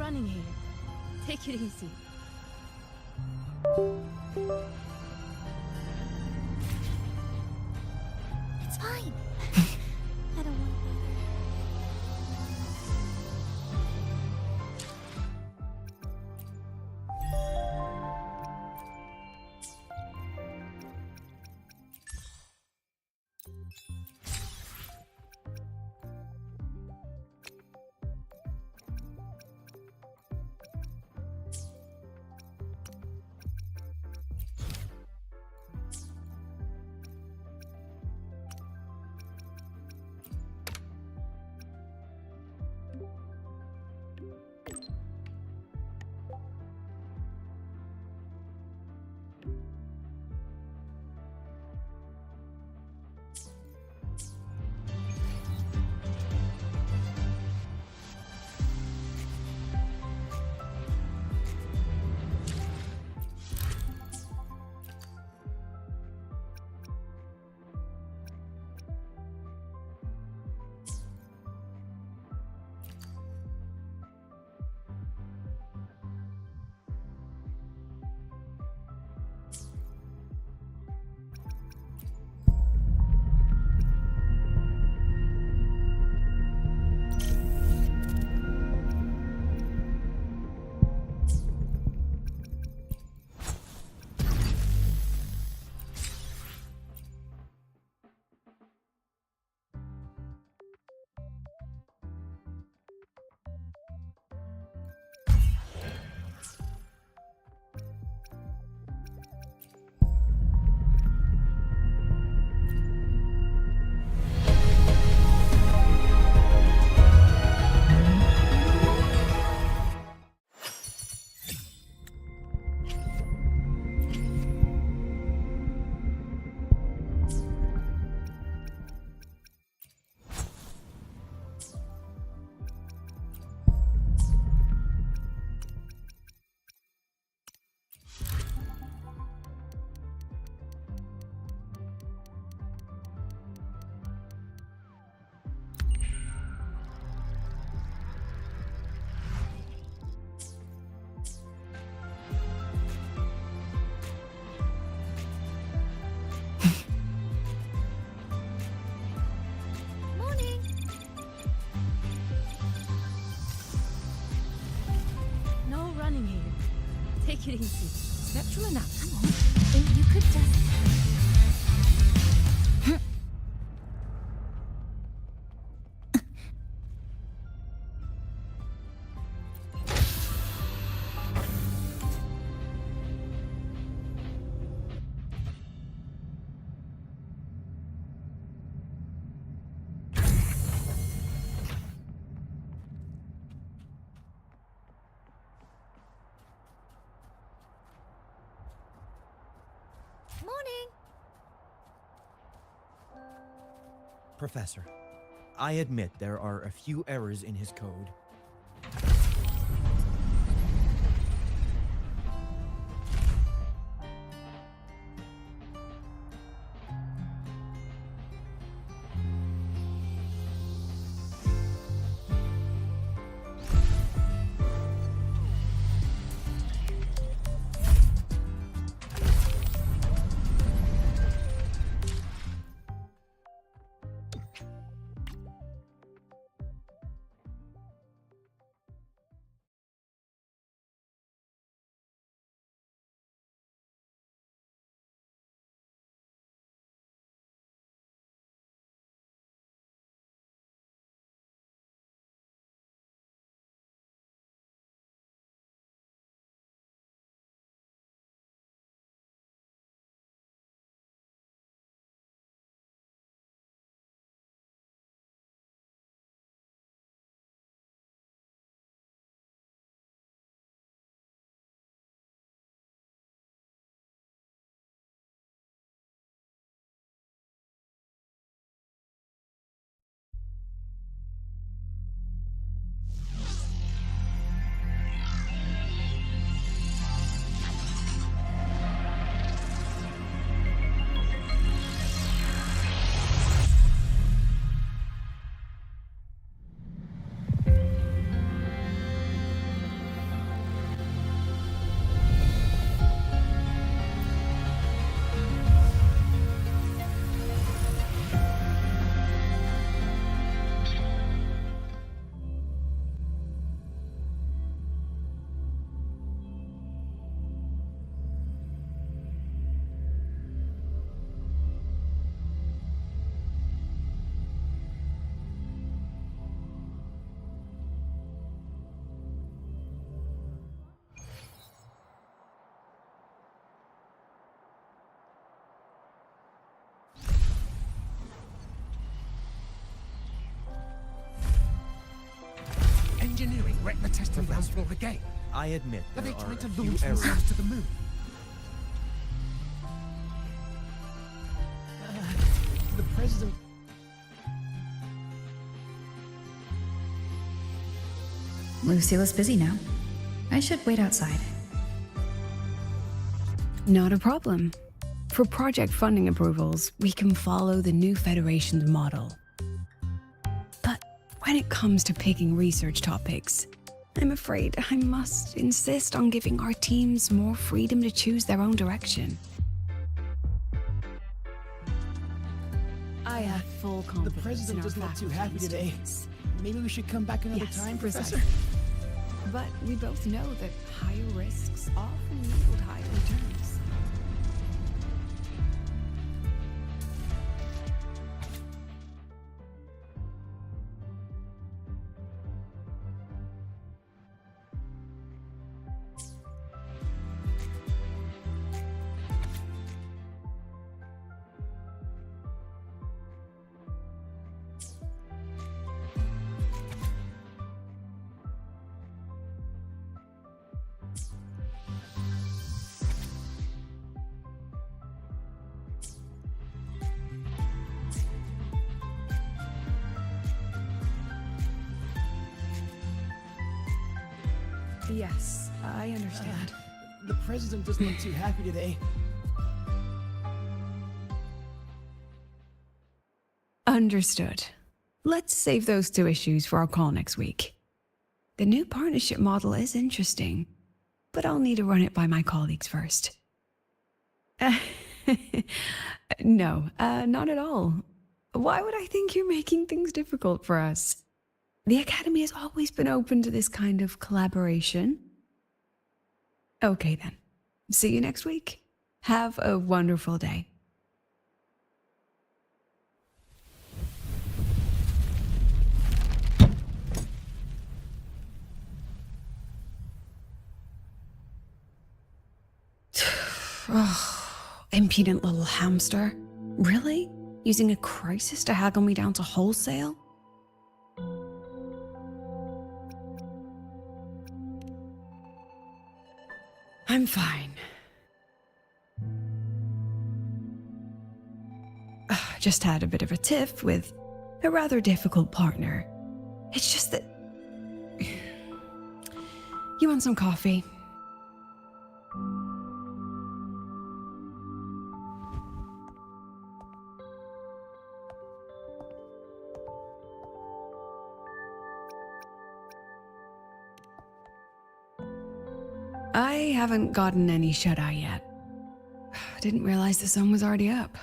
running here. Take it easy. It's fine. I don't want to bother. Take it easy. Spectrum enough. Come on. You could just... Morning. Professor, I admit there are a few errors in his code. ground floor again. I admit Are there they are trying to a few launch errors. themselves to the moon? The president... Lucille's busy now. I should wait outside. Not a problem. For project funding approvals, we can follow the new Federation's model. But when it comes to picking research topics, I'm afraid I must insist on giving our teams more freedom to choose their own direction. I have full The confidence in president our is not too faculty happy and today. students. Maybe we should come back another Yes, time, precisely. Professor? But we both know that higher risks often yield higher returns. Yes, I understand. The president is not too happy today. Understood. Let's save those two issues for our call next week. The new partnership model is interesting, but I'll need to run it by my colleagues first. No, not at all. Why would I think you're making things difficult for us? The Academy has always been open to this kind of collaboration. Okay then. See you next week. Have a wonderful day. Oh, impudent little hamster. Really? Using a crisis to haggle me down to wholesale? I'm fine. Just had a bit of a tiff with a rather difficult partner. It's just that... You want some coffee? I haven't gotten any shut-eye yet. Didn't realize the sun was already up.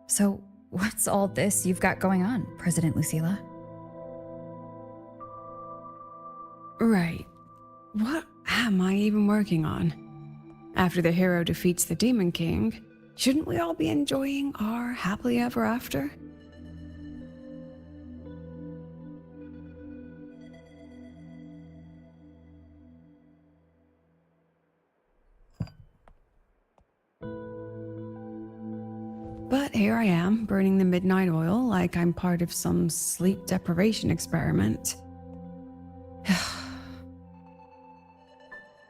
So, what's all this you've got going on, President Lucilla? Right. What am I even working on? After the hero defeats the Demon King, shouldn't we all be enjoying our happily ever after? But here I am, burning the midnight oil like I'm part of some sleep deprivation experiment.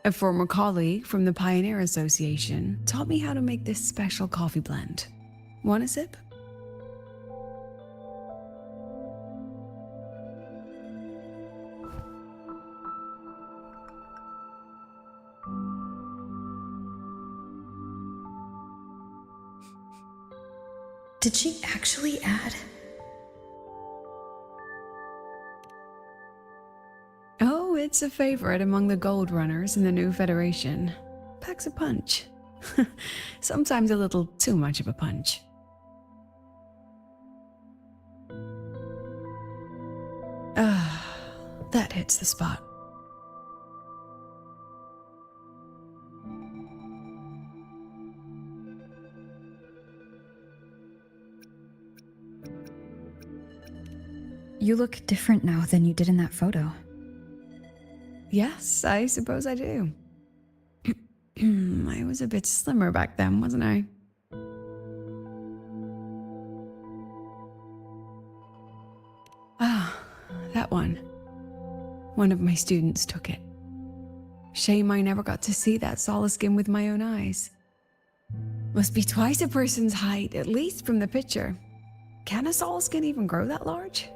A former colleague from the Pioneer Association taught me how to make this special coffee blend. Want a sip? Did she actually add? Oh, it's a favorite among the gold runners in the new Federation. Packs a punch. Sometimes a little too much of a punch. That hits the spot. You look different now than you did in that photo. Yes, I suppose I do. I was a bit slimmer back then, wasn't I? Ah, that one. one of my students took it. Shame I never got to see that solid skin with my own eyes. Must be twice a person's height, at least from the picture. Can a solid skin even grow that large?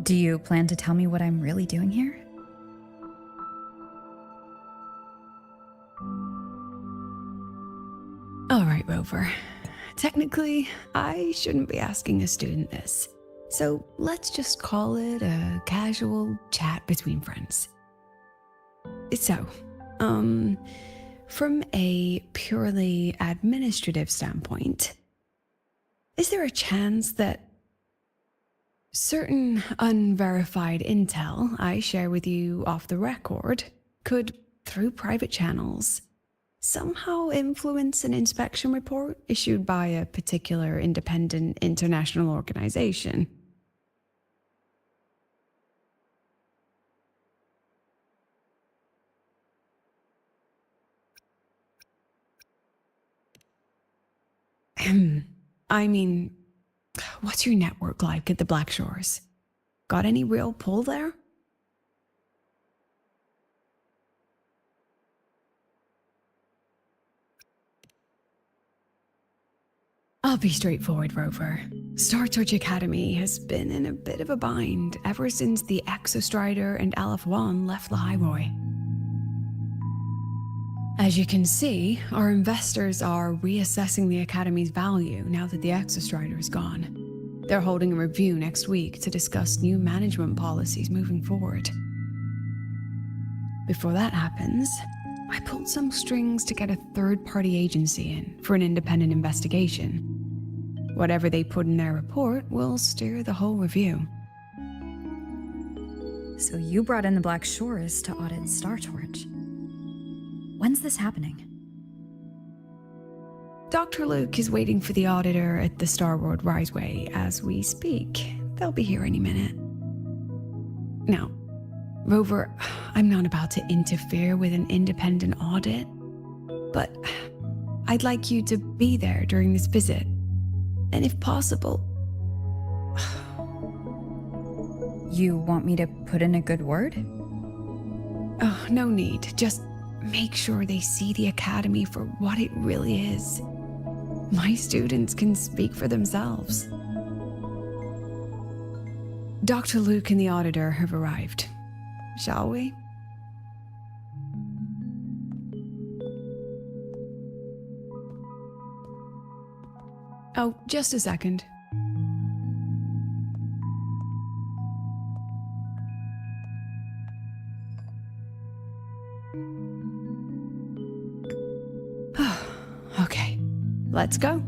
Do you plan to tell me what I'm really doing here? All right, Rover. Technically, I shouldn't be asking a student this. So let's just call it a casual chat between friends. So, from a purely administrative standpoint, is there a chance that certain unverified intel I share with you off the record could, through private channels, somehow influence an inspection report issued by a particular independent international organization? I mean, what's your network like at the Black Shores? Got any real pull there? I'll be straightforward, Rover. Star Torch Academy has been in a bit of a bind ever since the Exostrider and Aleph One left the Highroy. As you can see, our investors are reassessing the Academy's value now that the Exostrider is gone. They're holding a review next week to discuss new management policies moving forward. Before that happens, I pulled some strings to get a third-party agency in for an independent investigation. Whatever they put in their report will steer the whole review. So you brought in the Black Shores to audit Star Torch. When's this happening? Dr. Luke is waiting for the auditor at the Starworld Riseway as we speak. They'll be here any minute. Now, Rover, I'm not about to interfere with an independent audit, but I'd like you to be there during this visit. And if possible... You want me to put in a good word? Oh, no need. Just make sure they see the Academy for what it really is. My students can speak for themselves. Dr. Luke and the auditor have arrived. Shall we? Oh, just a second. Okay, let's go.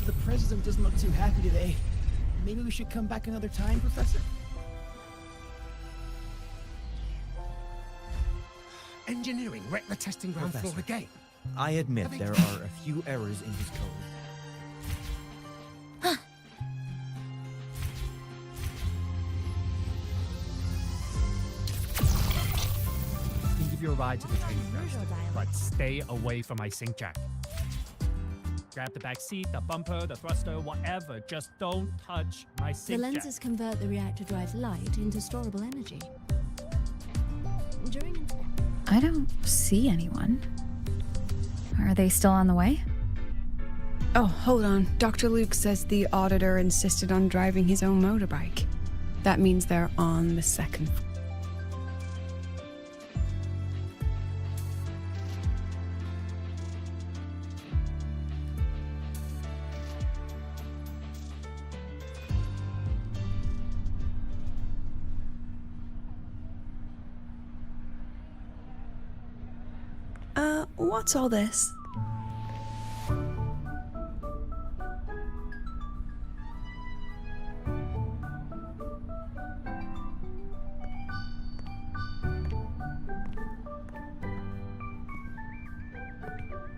The president doesn't look too happy today. Maybe we should come back another time, Professor? Engineering wrecked the testing ground floor Professor. again. I admit there are a few errors in his code. I can give you a ride to the training ground, but stay away from my sync jack. Grab the back seat, the bumper, the thruster, whatever. Just don't touch my The sync jack. lenses convert the reactor drive's light into storable energy. During inspection. I don't see anyone. Are they still on the way? Oh, hold on. Dr. Luke says the auditor insisted on driving his own motorbike. That means they're on the second floor. What's all this?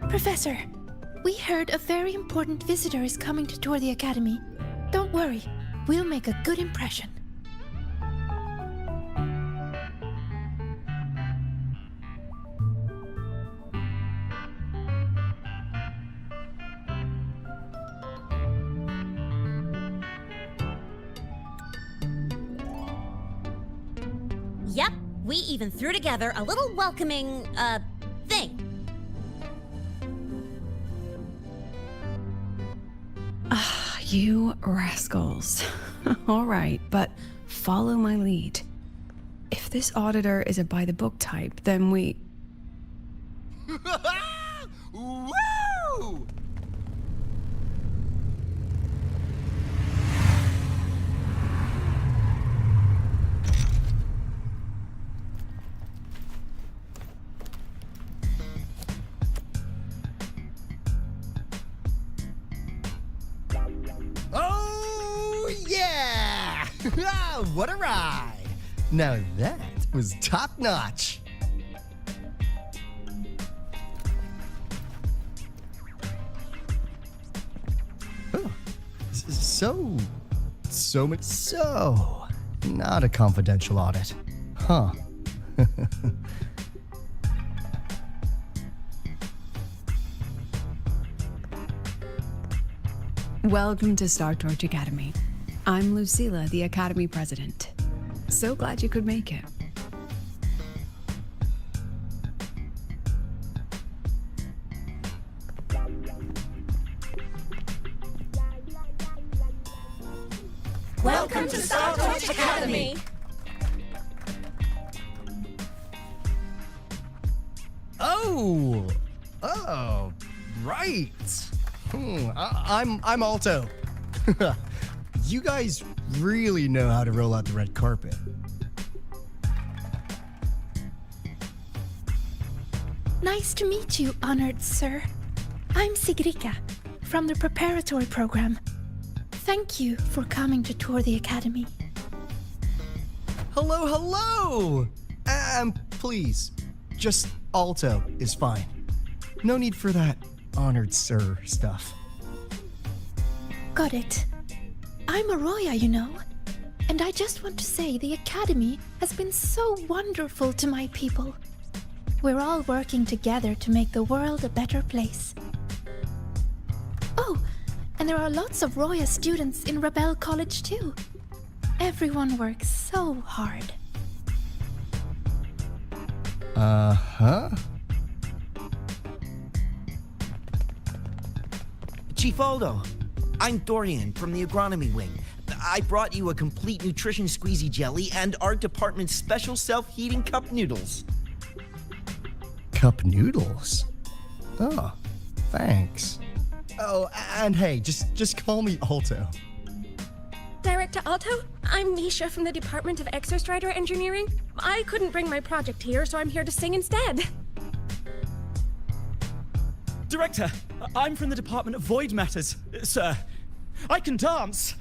Professor, we heard a very important visitor is coming to tour the academy. Don't worry, we'll make a good impression. Yep, we even threw together a little welcoming, thing. You rascals. All right, but follow my lead. If this auditor is a by-the-book type, then we... Woo! Oh, yeah! What a ride! Now that was top notch. Oh, so, not a confidential audit. Huh. Welcome to Star Torch Academy. I'm Lucilla, the Academy President. So glad you could make it. Welcome to Star Torch Academy! Oh, right. I'm Alto. You guys really know how to roll out the red carpet. Nice to meet you, honored sir. I'm Sigrika, from the preparatory program. Thank you for coming to tour the academy. Hello. Please, just Alto is fine. No need for that honored sir stuff. Got it. I'm Arroya, you know. And I just want to say the academy has been so wonderful to my people. We're all working together to make the world a better place. Oh, and there are lots of Roya students in Rebel College too. Everyone works so hard. Uh-huh. Chief Aldo, I'm Dorian from the agronomy wing. I brought you a complete nutrition squeezy jelly and our department's special self-heating cup noodles. Cup noodles? Oh, thanks. Oh, and hey, just call me Alto. Director Alto, I'm Misha from the Department of Exostrider Engineering. I couldn't bring my project here, so I'm here to sing instead. Director, I'm from the Department of Void Matters, sir. I can dance.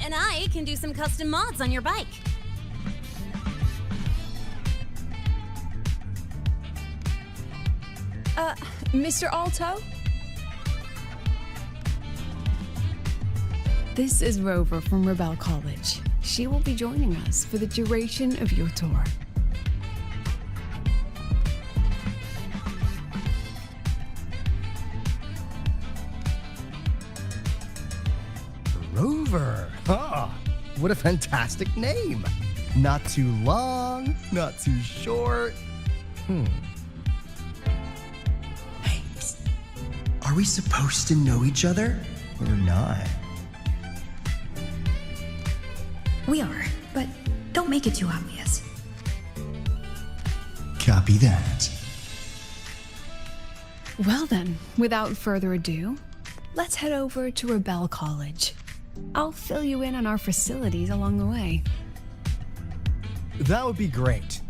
And I can do some custom mods on your bike. Mr. Alto? This is Rover from Rebel College. She will be joining us for the duration of your tour. Rover. Ah, what a fantastic name. Not too long, not too short. Hey, are we supposed to know each other or not? We are, but don't make it too obvious. Copy that. Well then, without further ado, let's head over to Rebel College. I'll fill you in on our facilities along the way. That would be great.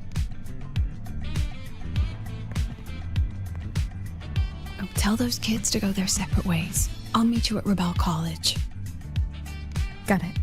Oh, tell those kids to go their separate ways. I'll meet you at Rebel College. Got it.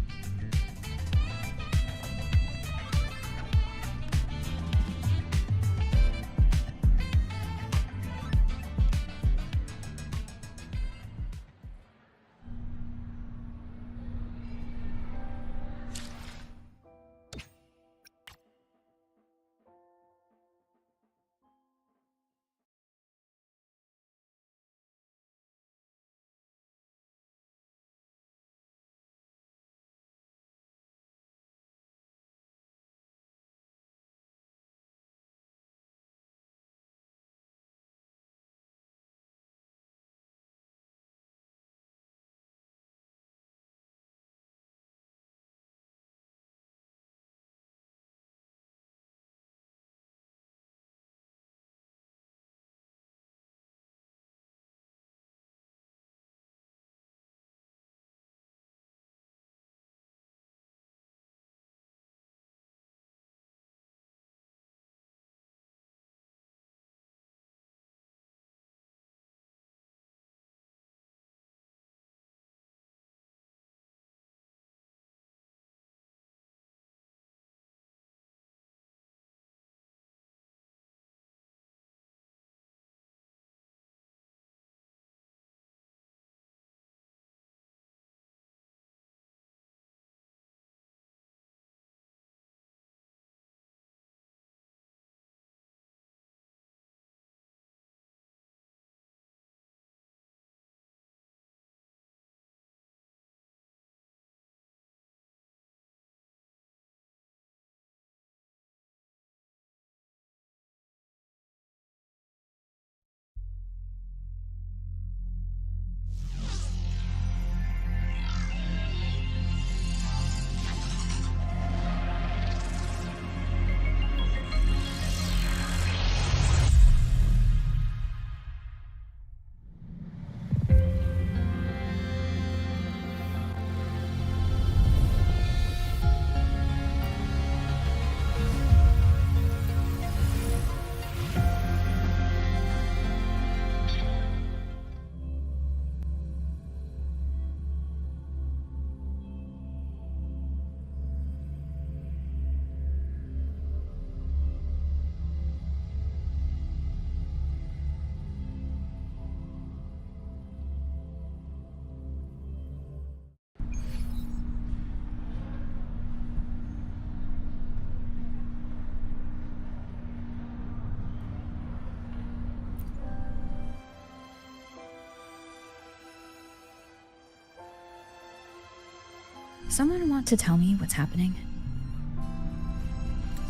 Someone want to tell me what's happening?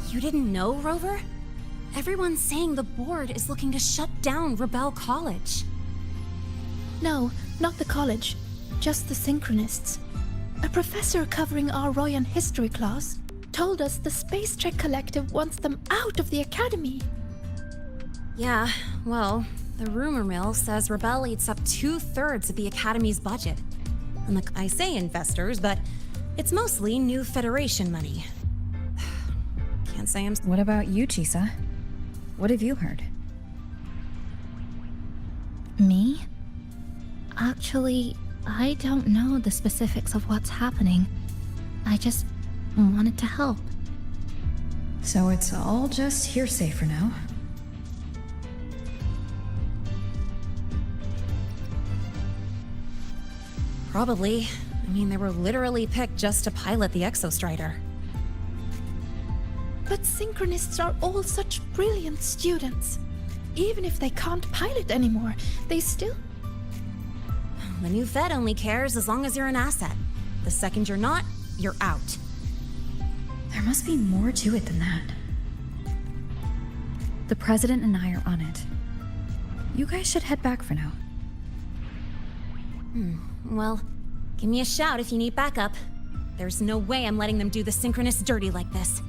You didn't know, Rover? Everyone's saying the board is looking to shut down Rebel College. No, not the college. just the synchronists. A professor covering our Royan history class told us the Space Trek Collective wants them out of the Academy. Yeah, well, the rumor mill says Rebel eats up 2/3 of the Academy's budget. And look, I say investors, but it's mostly new Federation money. Can't say I'm... What about you, Chisa? What have you heard? Me? Actually, I don't know the specifics of what's happening. I just wanted to help. So it's all just hearsay for now. Probably. I mean, they were literally picked just to pilot the Exostrider. But synchronists are all such brilliant students. Even if they can't pilot anymore, they still... The new Fed only cares as long as you're an asset. The second you're not, you're out. There must be more to it than that. The President and I are on it. You guys should head back for now. Well, give me a shout if you need backup. There's no way I'm letting them do the Synchronists dirty like this.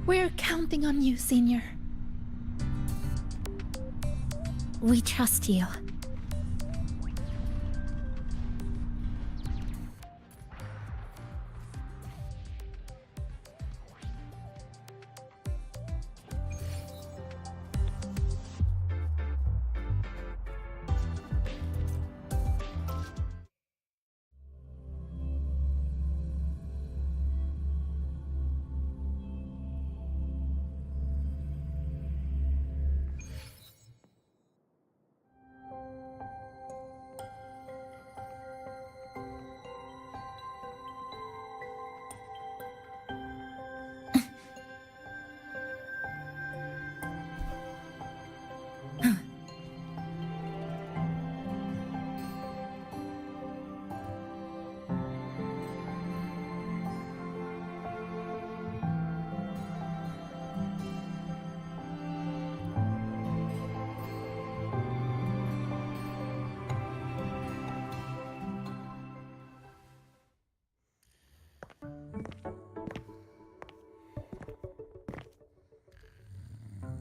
We're counting on you, Senior. We trust you.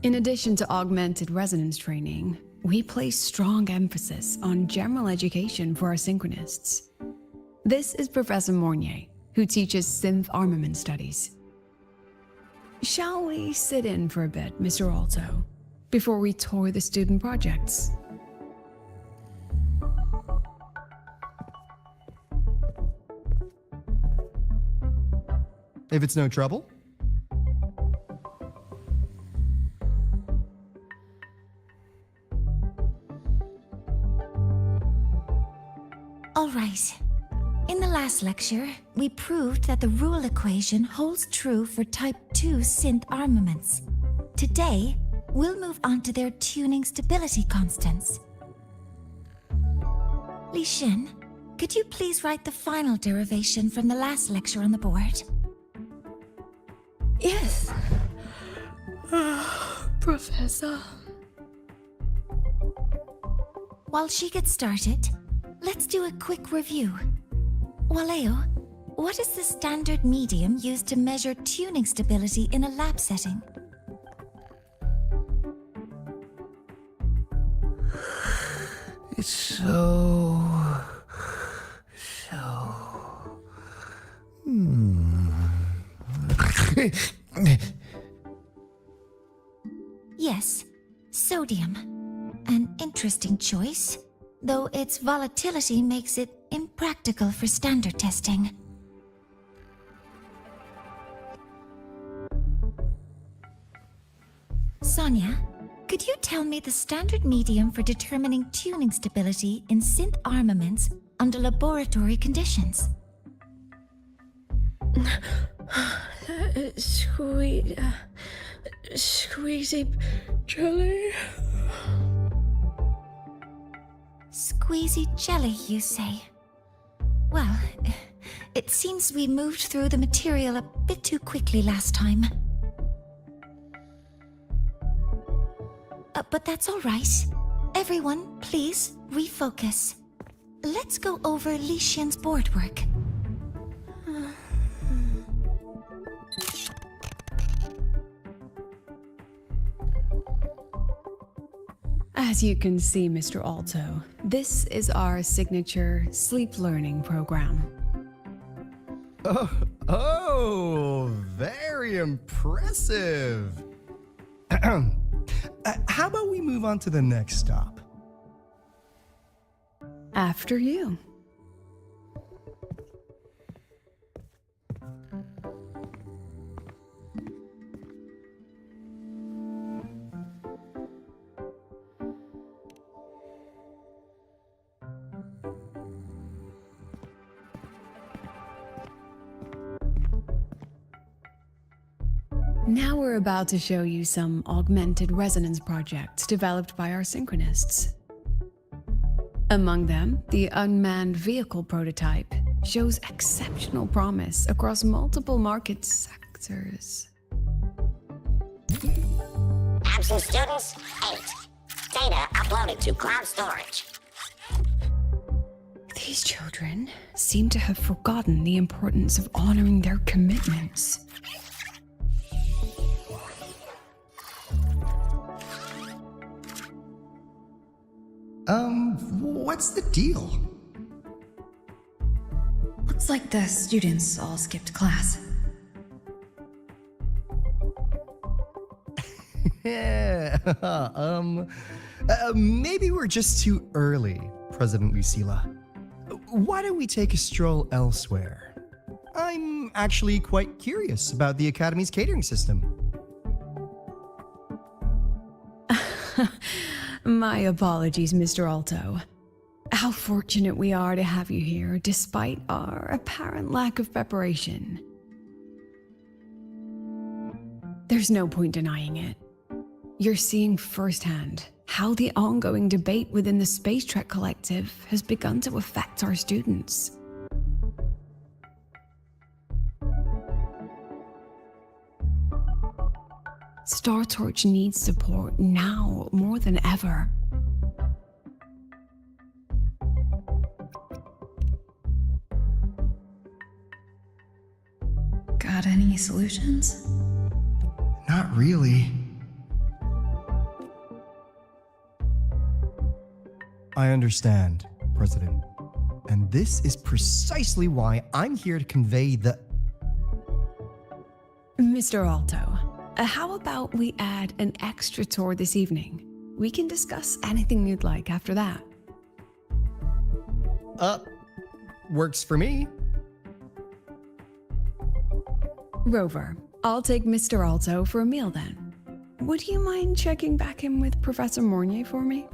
In addition to augmented resonance training, we place strong emphasis on general education for our synchronists. This is Professor Mornier, who teaches synth armament studies. Shall we sit in for a bit, Mr. Alto, before we tour the student projects? If it's no trouble. All right. In the last lecture, we proved that the rule equation holds true for Type 2 synth armaments. Today, we'll move on to their tuning stability constants. Li Xin, could you please write the final derivation from the last lecture on the board? Yes. Professor. While she gets started, let's do a quick review. Waleo, what is the standard medium used to measure tuning stability in a lab setting? It's so... Yes, sodium. An interesting choice, though its volatility makes it impractical for standard testing. Sonia, could you tell me the standard medium for determining tuning stability in synth armaments under laboratory conditions? Squeezy jelly. Squeezy jelly, you say? Well, it seems we moved through the material a bit too quickly last time. But that's all right. Everyone, please refocus. Let's go over Li Xian's board work. As you can see, Mr. Alto, this is our signature sleep learning program. Oh, very impressive. How about we move on to the next stop? After you. Now we're about to show you some augmented resonance projects developed by our synchronists. Among them, the unmanned vehicle prototype shows exceptional promise across multiple market sectors. Absent students, 8. Data uploaded to cloud storage. These children seem to have forgotten the importance of honoring their commitments. What's the deal? Looks like the students all skipped class. Yeah, maybe we're just too early, President Lucila. Why don't we take a stroll elsewhere? I'm actually quite curious about the Academy's catering system. My apologies, Mr. Alto. How fortunate we are to have you here, despite our apparent lack of preparation. There's no point denying it. You're seeing firsthand how the ongoing debate within the Space Trek Collective has begun to affect our students. StarTorch needs support now more than ever. Got any solutions? Not really. I understand, President. And this is precisely why I'm here to convey the... Mr. Alto, how about we add an extra tour this evening? We can discuss anything you'd like after that. Works for me. Rover, I'll take Mr. Alto for a meal then. Would you mind checking back in with Professor Mornier for me?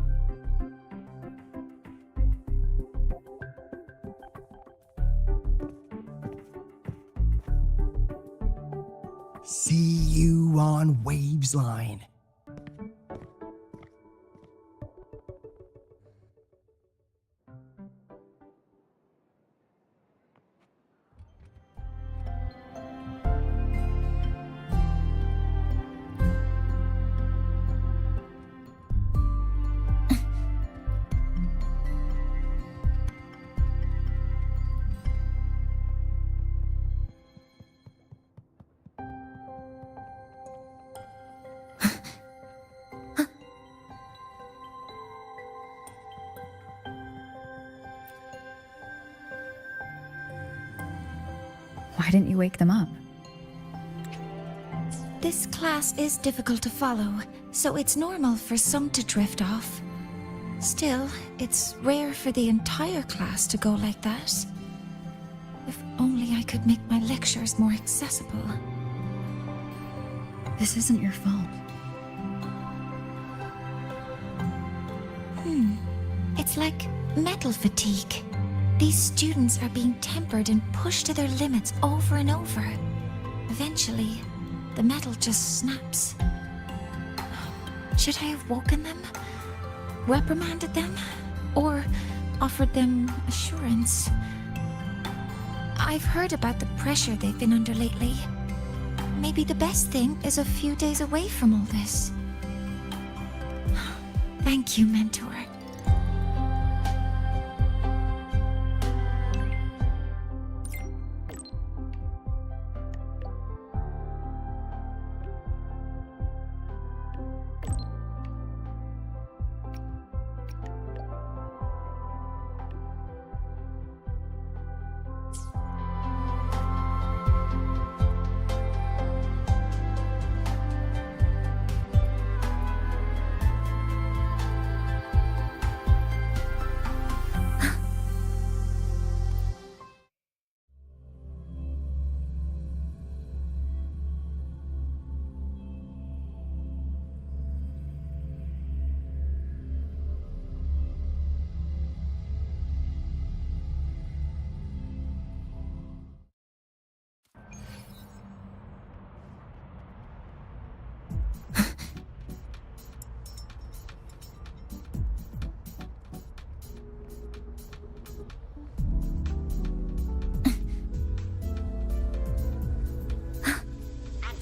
See you on Waves Line. Why didn't you wake them up? This class is difficult to follow, so it's normal for some to drift off. Still, it's rare for the entire class to go like that. If only I could make my lectures more accessible. This isn't your fault. It's like metal fatigue. These students are being tempered and pushed to their limits over and over. Eventually, the metal just snaps. Should I have woken them? Reprimanded them? Or offered them assurance? I've heard about the pressure they've been under lately. Maybe the best thing is a few days away from all this. Thank you, mentor.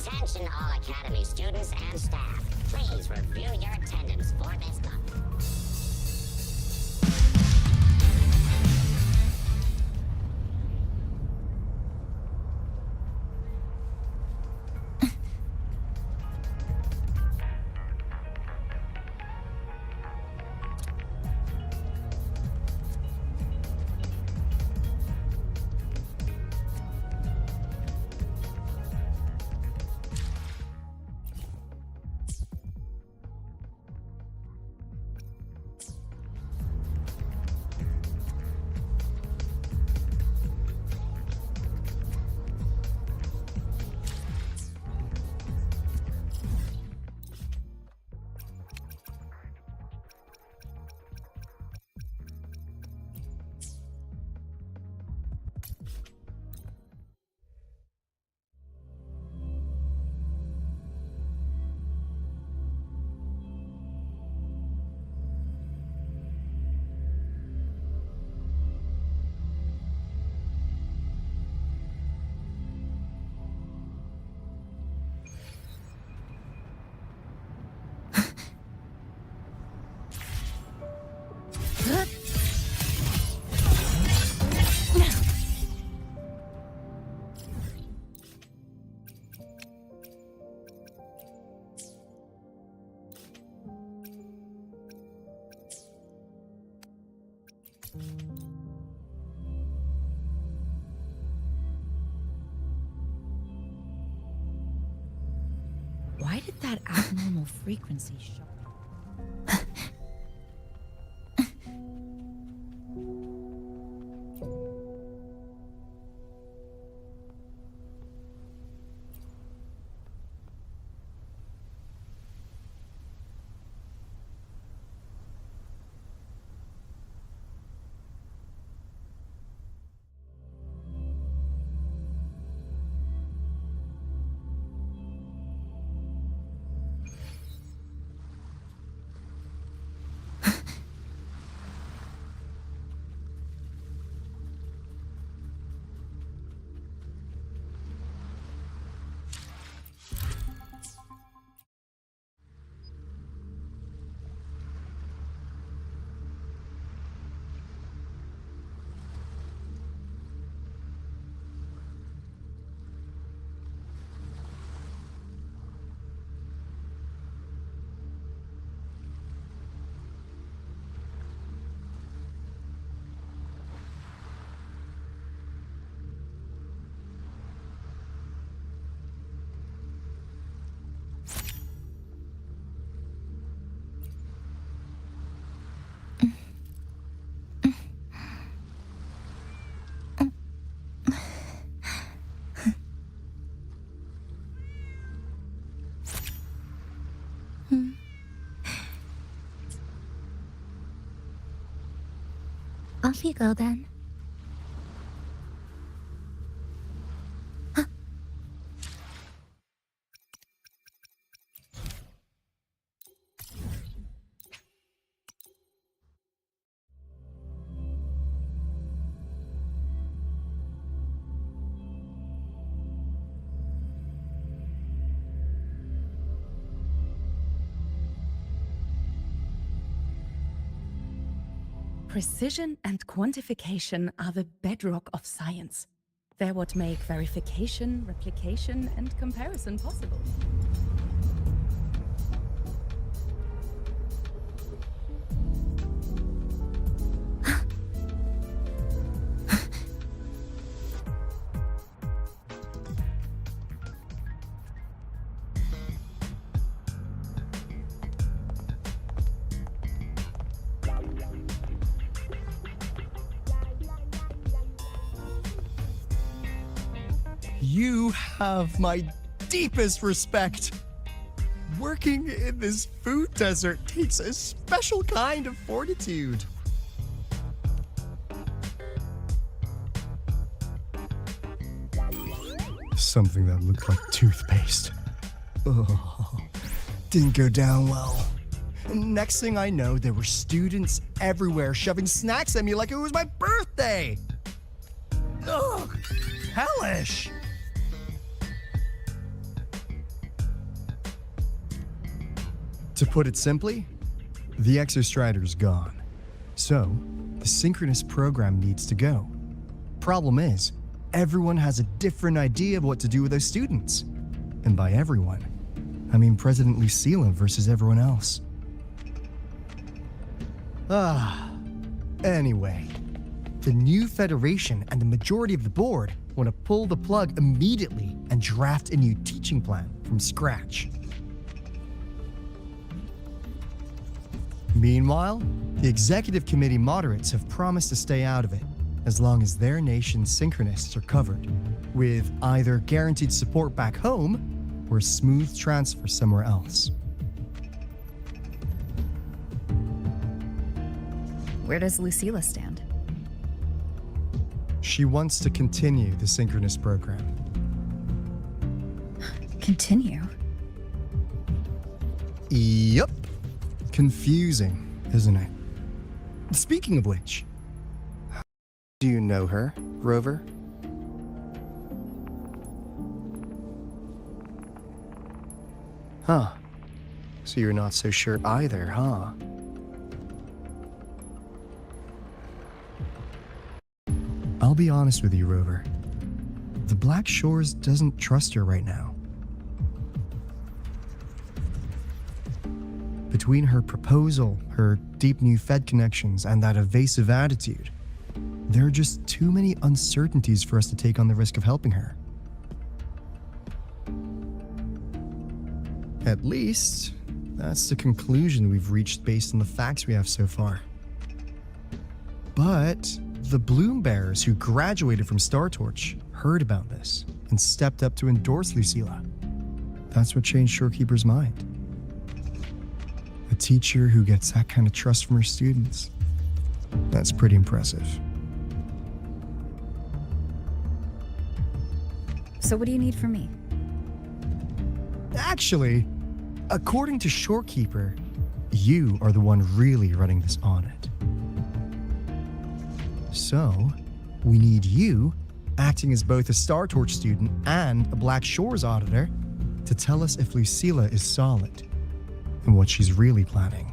Attention all Academy students and staff. Please review your attendance for this month. Why did that abnormal frequency show? Off you go then. Precision and quantification are the bedrock of science. They're what make verification, replication, and comparison possible. You have my deepest respect. Working in this food desert takes a special kind of fortitude. Something that looked like toothpaste. Oh, didn't go down well. Next thing I know, there were students everywhere shoving snacks at me like it was my birthday. Ugh, hellish. To put it simply, the Exostrider's gone. So, the synchronous program needs to go. Problem is, everyone has a different idea of what to do with those students. And by everyone, I mean President Lucila versus everyone else. Anyway, the new Federation and the majority of the board want to pull the plug immediately and draft a new teaching plan from scratch. Meanwhile, the executive committee moderates have promised to stay out of it as long as their nation's synchronists are covered, with either guaranteed support back home or a smooth transfer somewhere else. Where does Lucila stand? She wants to continue the synchronous program. Continue? Yup. Confusing, isn't it? Speaking of which, do you know her, Rover? Huh. So you're not so sure either, huh? I'll be honest with you, Rover. The Black Shores doesn't trust her right now. Between her proposal, her deep new Fed connections, and that evasive attitude, there are just too many uncertainties for us to take on the risk of helping her. At least, that's the conclusion we've reached based on the facts we have so far. But the Bloom Bearers who graduated from StarTorch heard about this and stepped up to endorse Lucila. That's what changed Shorekeeper's mind. A teacher who gets that kind of trust from her students. That's pretty impressive. So what do you need from me? Actually, according to Shorekeeper, you are the one really running this audit. So, we need you, acting as both a StarTorch student and a Black Shores auditor, to tell us if Lucila is solid and what she's really planning.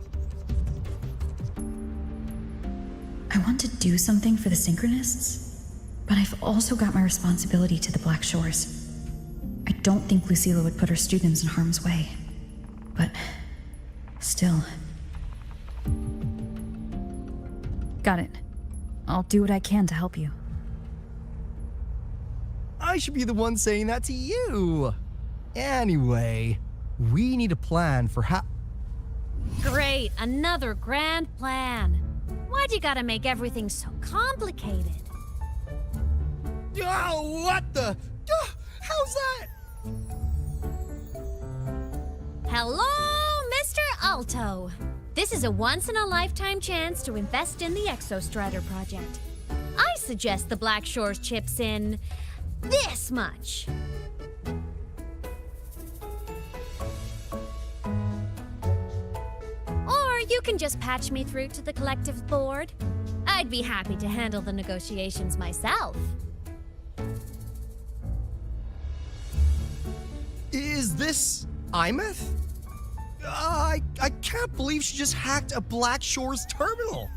I want to do something for the Synchronists, but I've also got my responsibility to the Black Shores. I don't think Lucila would put her students in harm's way, but still. Got it. I'll do what I can to help you. I should be the one saying that to you. Anyway, we need a plan for how... Great, another grand plan. Why'd you gotta make everything so complicated? Oh, what the... how's that? Hello, Mr. Alto. This is a once-in-a-lifetime chance to invest in the Exostrider project. I suggest the Black Shores chips in this much. Or you can just patch me through to the collective board. I'd be happy to handle the negotiations myself. Is this Imeth? I can't believe she just hacked a Black Shores terminal.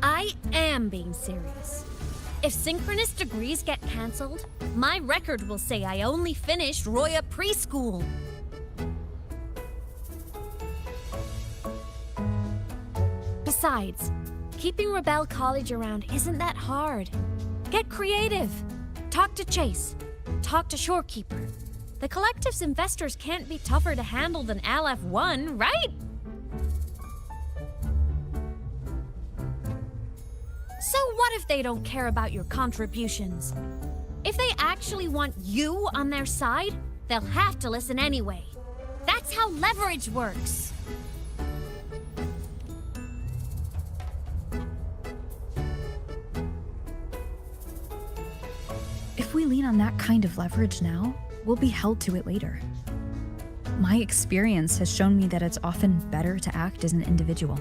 I am being serious. If synchronous degrees get cancelled, my record will say I only finished Roya preschool. Besides, keeping Rebel College around isn't that hard. Get creative. Talk to Chase. Talk to Shorekeeper. The collective's investors can't be tougher to handle than LF1, right? So what if they don't care about your contributions? If they actually want you on their side, they'll have to listen anyway. That's how leverage works. If we lean on that kind of leverage now, we'll be held to it later. My experience has shown me that it's often better to act as an individual.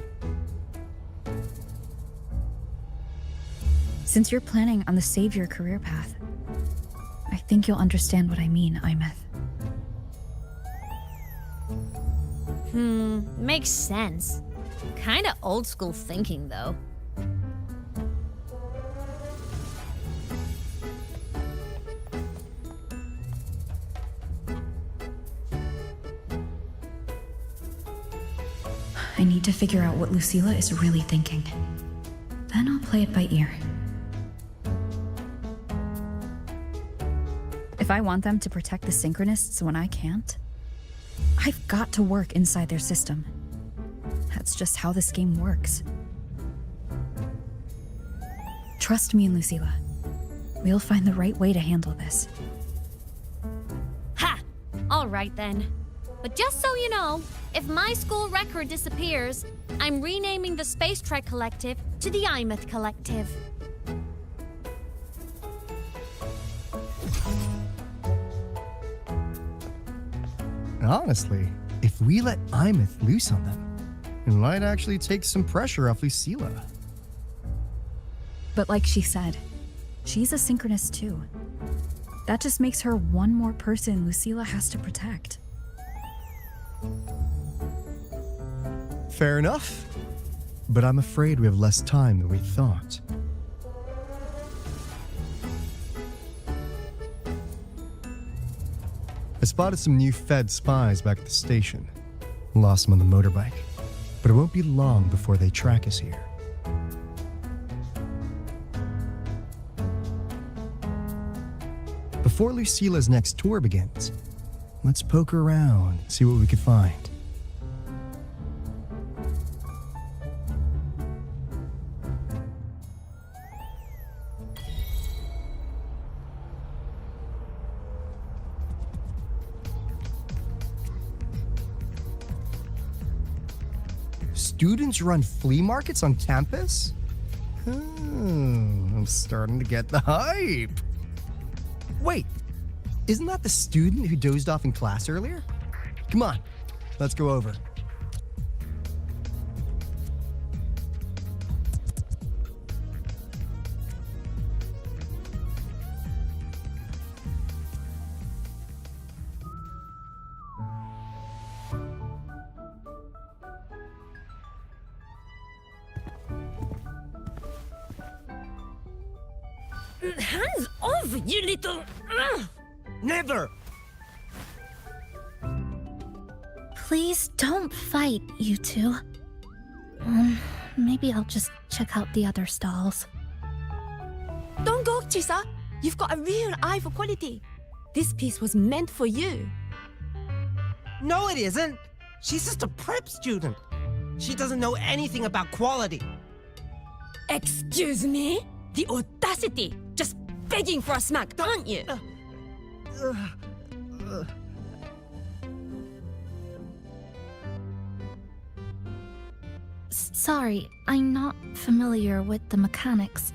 Since you're planning on the savior career path, I think you'll understand what I mean, Imeth. Makes sense. Kinda old school thinking, though. I need to figure out what Lucilla is really thinking. Then I'll play it by ear. If I want them to protect the Synchronists when I can't, I've got to work inside their system. That's just how this game works. Trust me and Lucilla. We'll find the right way to handle this. Ha! Alright then. But just so you know, if my school record disappears, I'm renaming the Space Trek Collective to the Imeth Collective. Honestly, if we let Imeth loose on them, it might actually take some pressure off Lucilla. But like she said, she's a synchronist too. That just makes her one more person Lucilla has to protect. Fair enough. But I'm afraid we have less time than we thought. I spotted some new Fed spies back at the station. Lost them on the motorbike. But it won't be long before they track us here. Before Lucilla's next tour begins, let's poke around and see what we can find. Students run flea markets on campus? Oh, I'm starting to get the hype. Wait, isn't that the student who dozed off in class earlier? Come on, let's go over. Hands off, you little... Never! Please don't fight, you two. Maybe I'll just check out the other stalls. Don't go, Chisa. You've got a real eye for quality. This piece was meant for you. No, it isn't. She's just a prep student. She doesn't know anything about quality. Excuse me? The audacity! Just begging for a smack, aren't you? Sorry, I'm not familiar with the mechanics,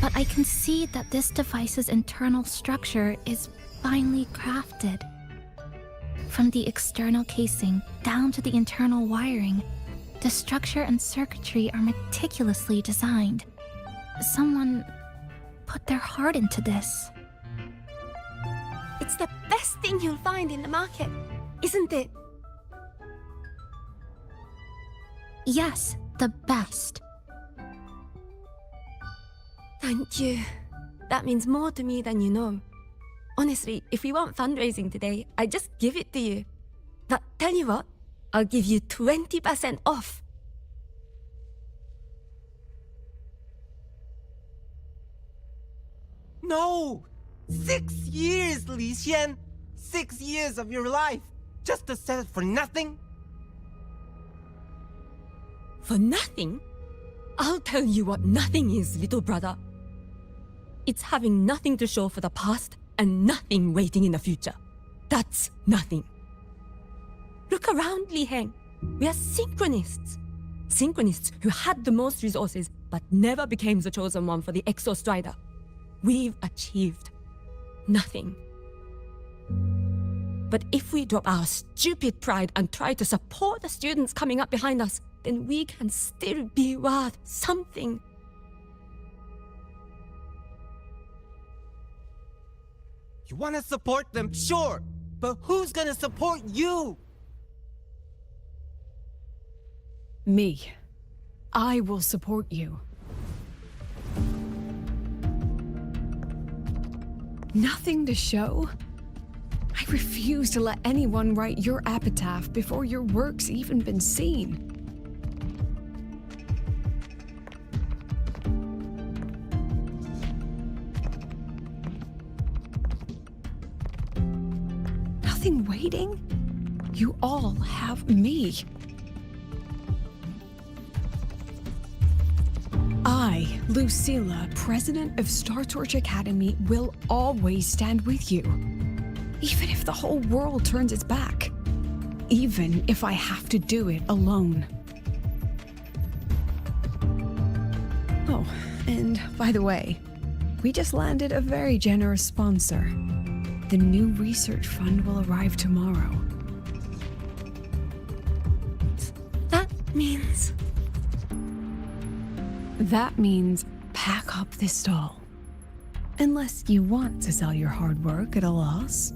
but I can see that this device's internal structure is finely crafted. From the external casing down to the internal wiring, the structure and circuitry are meticulously designed. Someone put their heart into this. It's the best thing you'll find in the market, isn't it? Yes, the best. Thank you. That means more to me than you know. Honestly, if we want fundraising today, I just give it to you. But tell you what, I'll give you 20% off. No! 6 years, Li Xian! 6 years of your life! Just to settle for nothing? For nothing? I'll tell you what nothing is, little brother. It's having nothing to show for the past and nothing waiting in the future. That's nothing. Look around, Li Heng. We are synchronists. Synchronists who had the most resources but never became the chosen one for the Exo Strider. We've achieved nothing. But if we drop our stupid pride and try to support the students coming up behind us, then we can still be worth something. You want to support them, sure, but who's gonna support you? Me. I will support you. Nothing to show? I refuse to let anyone write your epitaph before your work's even been seen. Nothing waiting? You all have me. I, Lucilla, president of Star Torch Academy, will always stand with you. Even if the whole world turns its back. Even if I have to do it alone. Oh, and by the way, we just landed a very generous sponsor. The new research fund will arrive tomorrow. That means... That means pack up this stall. Unless you want to sell your hard work at a loss.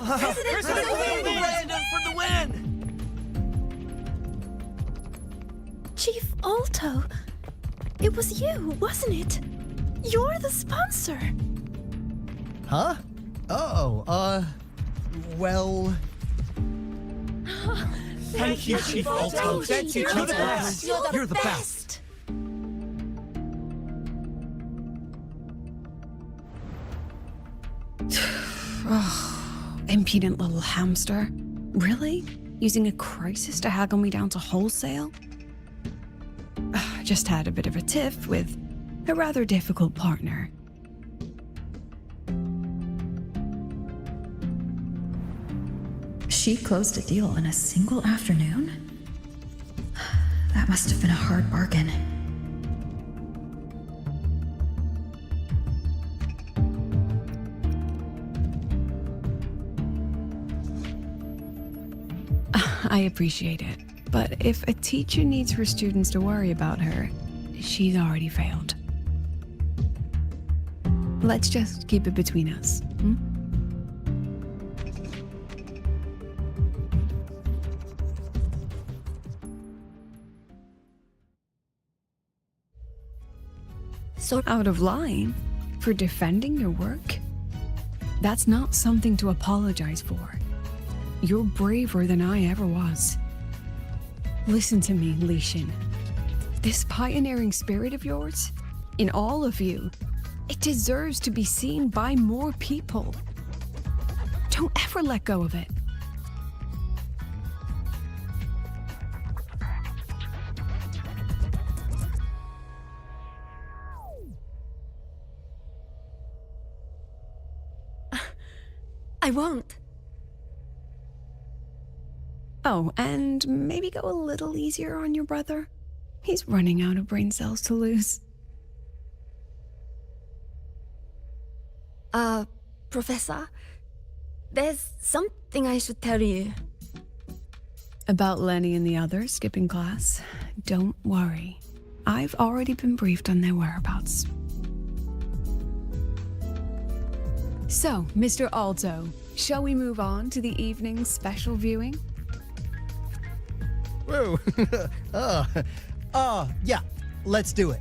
President for the win! Brandon for the win! Chief Alto, it was you, wasn't it? You're the sponsor. Huh? Oh, well... Thank you, Chief Alto. Thank you, Chief Alto. You're the best. Oh, impudent little hamster. Really? Using a crisis to haggle me down to wholesale? Just had a bit of a tiff with a rather difficult partner. She closed a deal in a single afternoon? That must have been a hard bargain. I appreciate it, but if a teacher needs her students to worry about her, she's already failed. Let's just keep it between us, hmm? So out of line for defending your work? That's not something to apologize for. You're braver than I ever was. Listen to me, Li Xin. This pioneering spirit of yours, in all of you, it deserves to be seen by more people. Don't ever let go of it. I won't. Oh, and maybe go a little easier on your brother. He's running out of brain cells to lose. Professor, there's something I should tell you. About Lenny and the others skipping class? Don't worry. I've already been briefed on their whereabouts. So, Mr. Alto, shall we move on to the evening's special viewing? Whoa. Yeah, let's do it.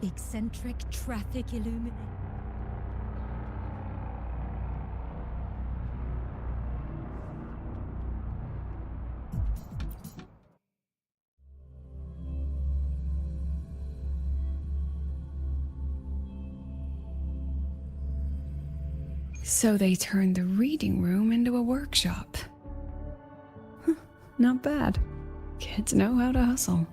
Eccentric traffic illuminator. So they turned the reading room into a workshop. Not bad. Kids know how to hustle.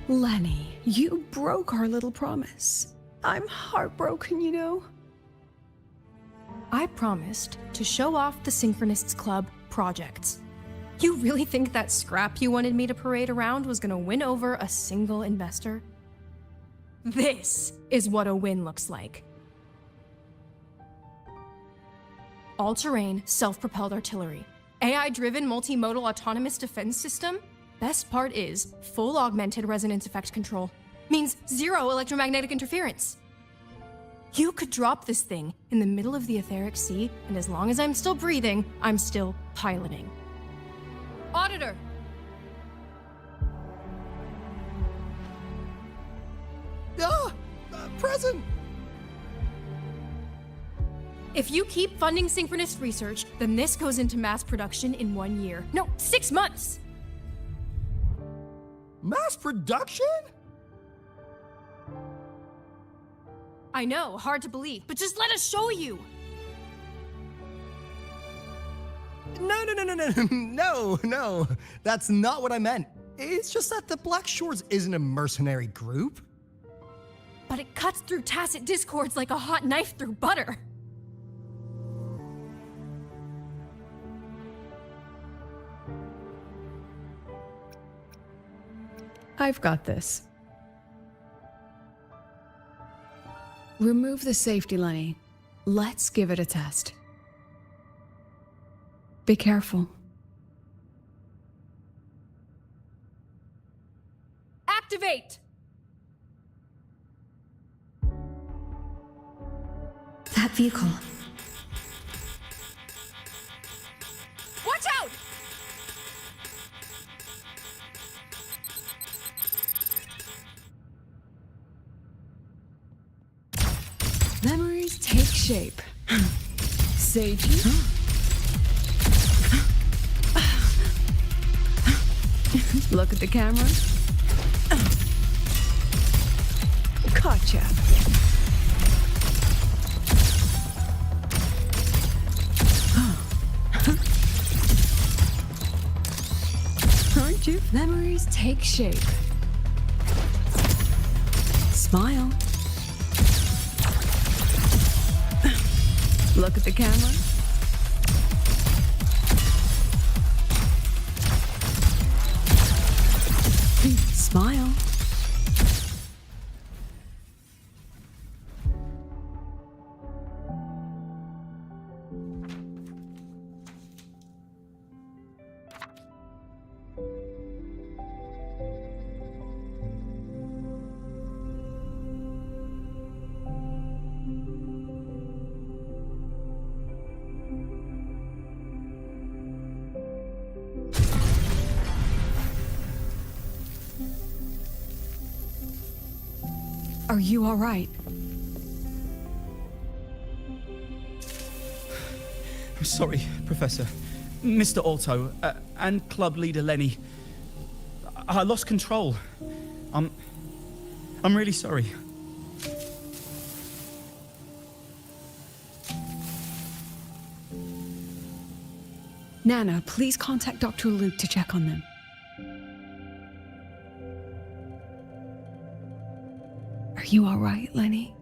Lenny, you broke our little promise. I'm heartbroken, you know. I promised to show off the Synchronists Club projects. You really think that scrap you wanted me to parade around was gonna win over a single investor? This is what a win looks like. All-terrain, self-propelled artillery. AI-driven multimodal autonomous defense system. Best part is full augmented resonance effect control. Means zero electromagnetic interference. You could drop this thing in the middle of the etheric sea, and as long as I'm still breathing, I'm still piloting. Auditor! Present! If you keep funding synchronous research, then this goes into mass production in 1 year. No, 6 months! Mass production? I know, hard to believe, but just let us show you! No. That's not what I meant. It's just that the Black Shores isn't a mercenary group. But it cuts through tacit discords like a hot knife through butter. I've got this. Remove the safety, Lenny. Let's give it a test. Be careful. Activate! That vehicle. Watch out! Memories take shape. Seiji? Look at the camera. Gotcha. Mischief memories take shape. Smile. Look at the camera. Smile. Are you all right? I'm sorry, Professor. Mr. Alto, and club leader Lenny. I lost control. I'm really sorry. Nana, please contact Dr. Luke to check on them. Are you all right, Lenny?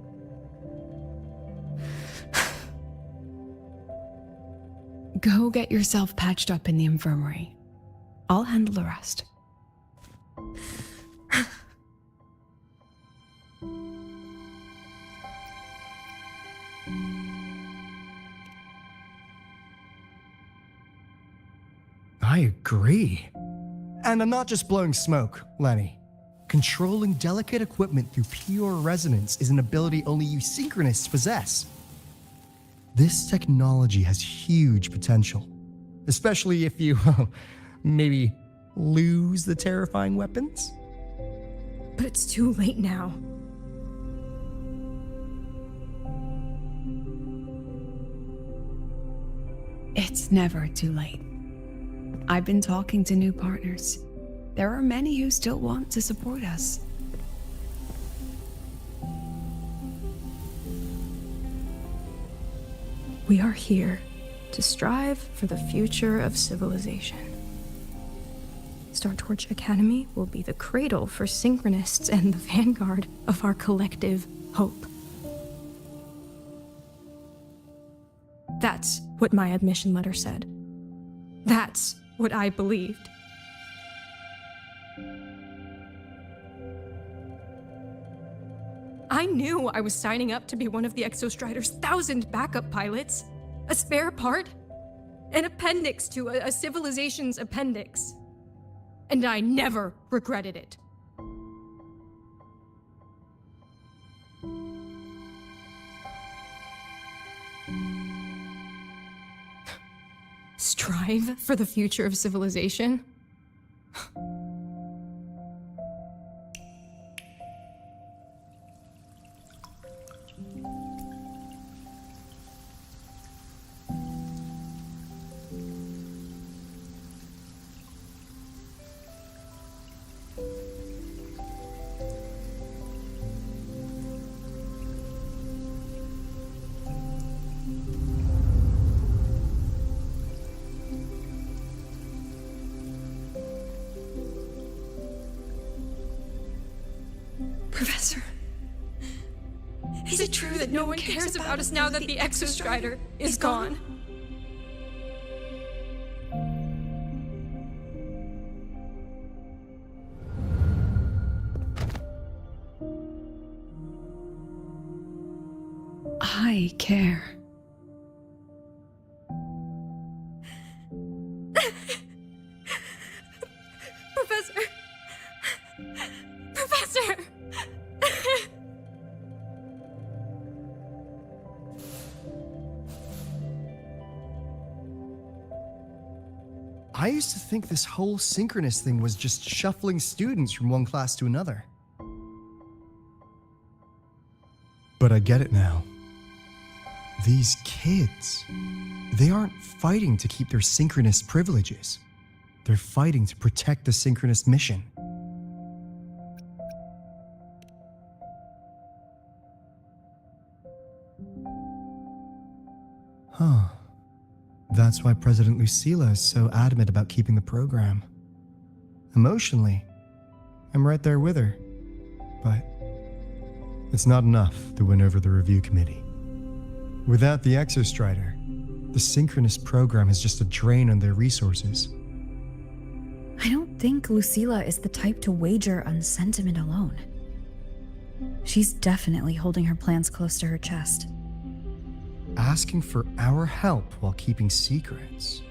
Go get yourself patched up in the infirmary. I'll handle the rest. I agree. And I'm not just blowing smoke, Lenny. Controlling delicate equipment through pure resonance is an ability only you synchronists possess. This technology has huge potential, especially if you, maybe lose the terrifying weapons? But it's too late now. It's never too late. I've been talking to new partners. There are many who still want to support us. We are here to strive for the future of civilization. Startorch Academy will be the cradle for synchronists and the vanguard of our collective hope. That's what my admission letter said. That's what I believed. I knew I was signing up to be one of the Exostrider's 1,000 backup pilots. A spare part. An appendix to a civilization's appendix. And I never regretted it. Strive for the future of civilization? Professor, Is it true that no one cares about us now that the Exostrider is gone? I care. Professor! Professor! I used to think this whole synchronous thing was just shuffling students from one class to another. But I get it now. These kids, they aren't fighting to keep their synchronous privileges. They're fighting to protect the synchronous mission. Huh. That's why President Lucila is so adamant about keeping the program. Emotionally, I'm right there with her. But it's not enough to win over the review committee. Without the Exostrider, the synchronous program is just a drain on their resources. I don't think Lucilla is the type to wager on sentiment alone. She's definitely holding her plans close to her chest. Asking for our help while keeping secrets.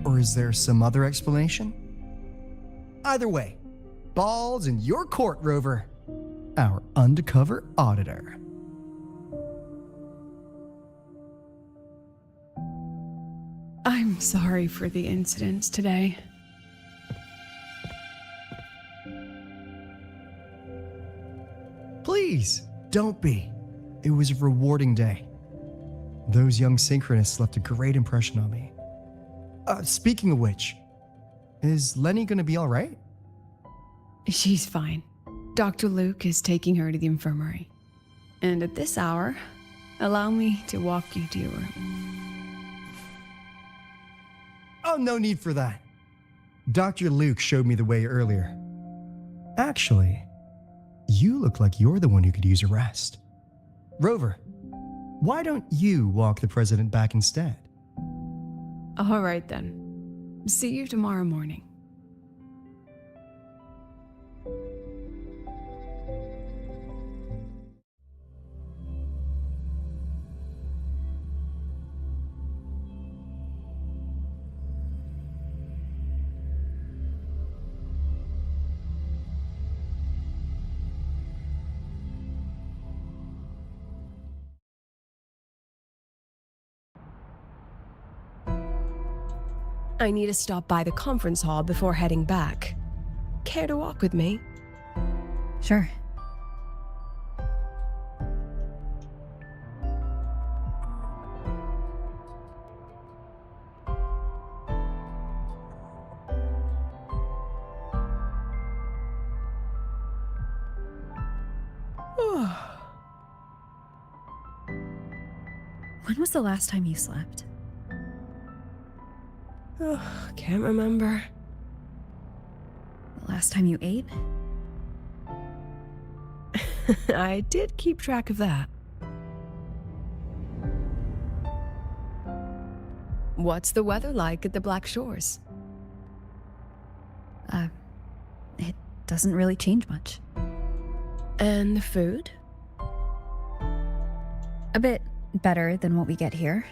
Or is there some other explanation? Either way, ball's in your court, Rover. Our undercover auditor. I'm sorry for the incidents today. Please, don't be. It was a rewarding day. Those young synchronists left a great impression on me. Speaking of which, is Lenny gonna be all right? She's fine. Dr. Luke is taking her to the infirmary. And at this hour, allow me to walk you to your room. Oh, no need for that. Dr. Luke showed me the way earlier. Actually, you look like you're the one who could use a rest. Rover, why don't you walk the president back instead? All right then. See you tomorrow morning. I need to stop by the conference hall before heading back. Care to walk with me? Sure. When was the last time you slept? Can't remember. The last time you ate? I did keep track of that. What's the weather like at the Black Shores? It doesn't really change much. And the food? A bit better than what we get here.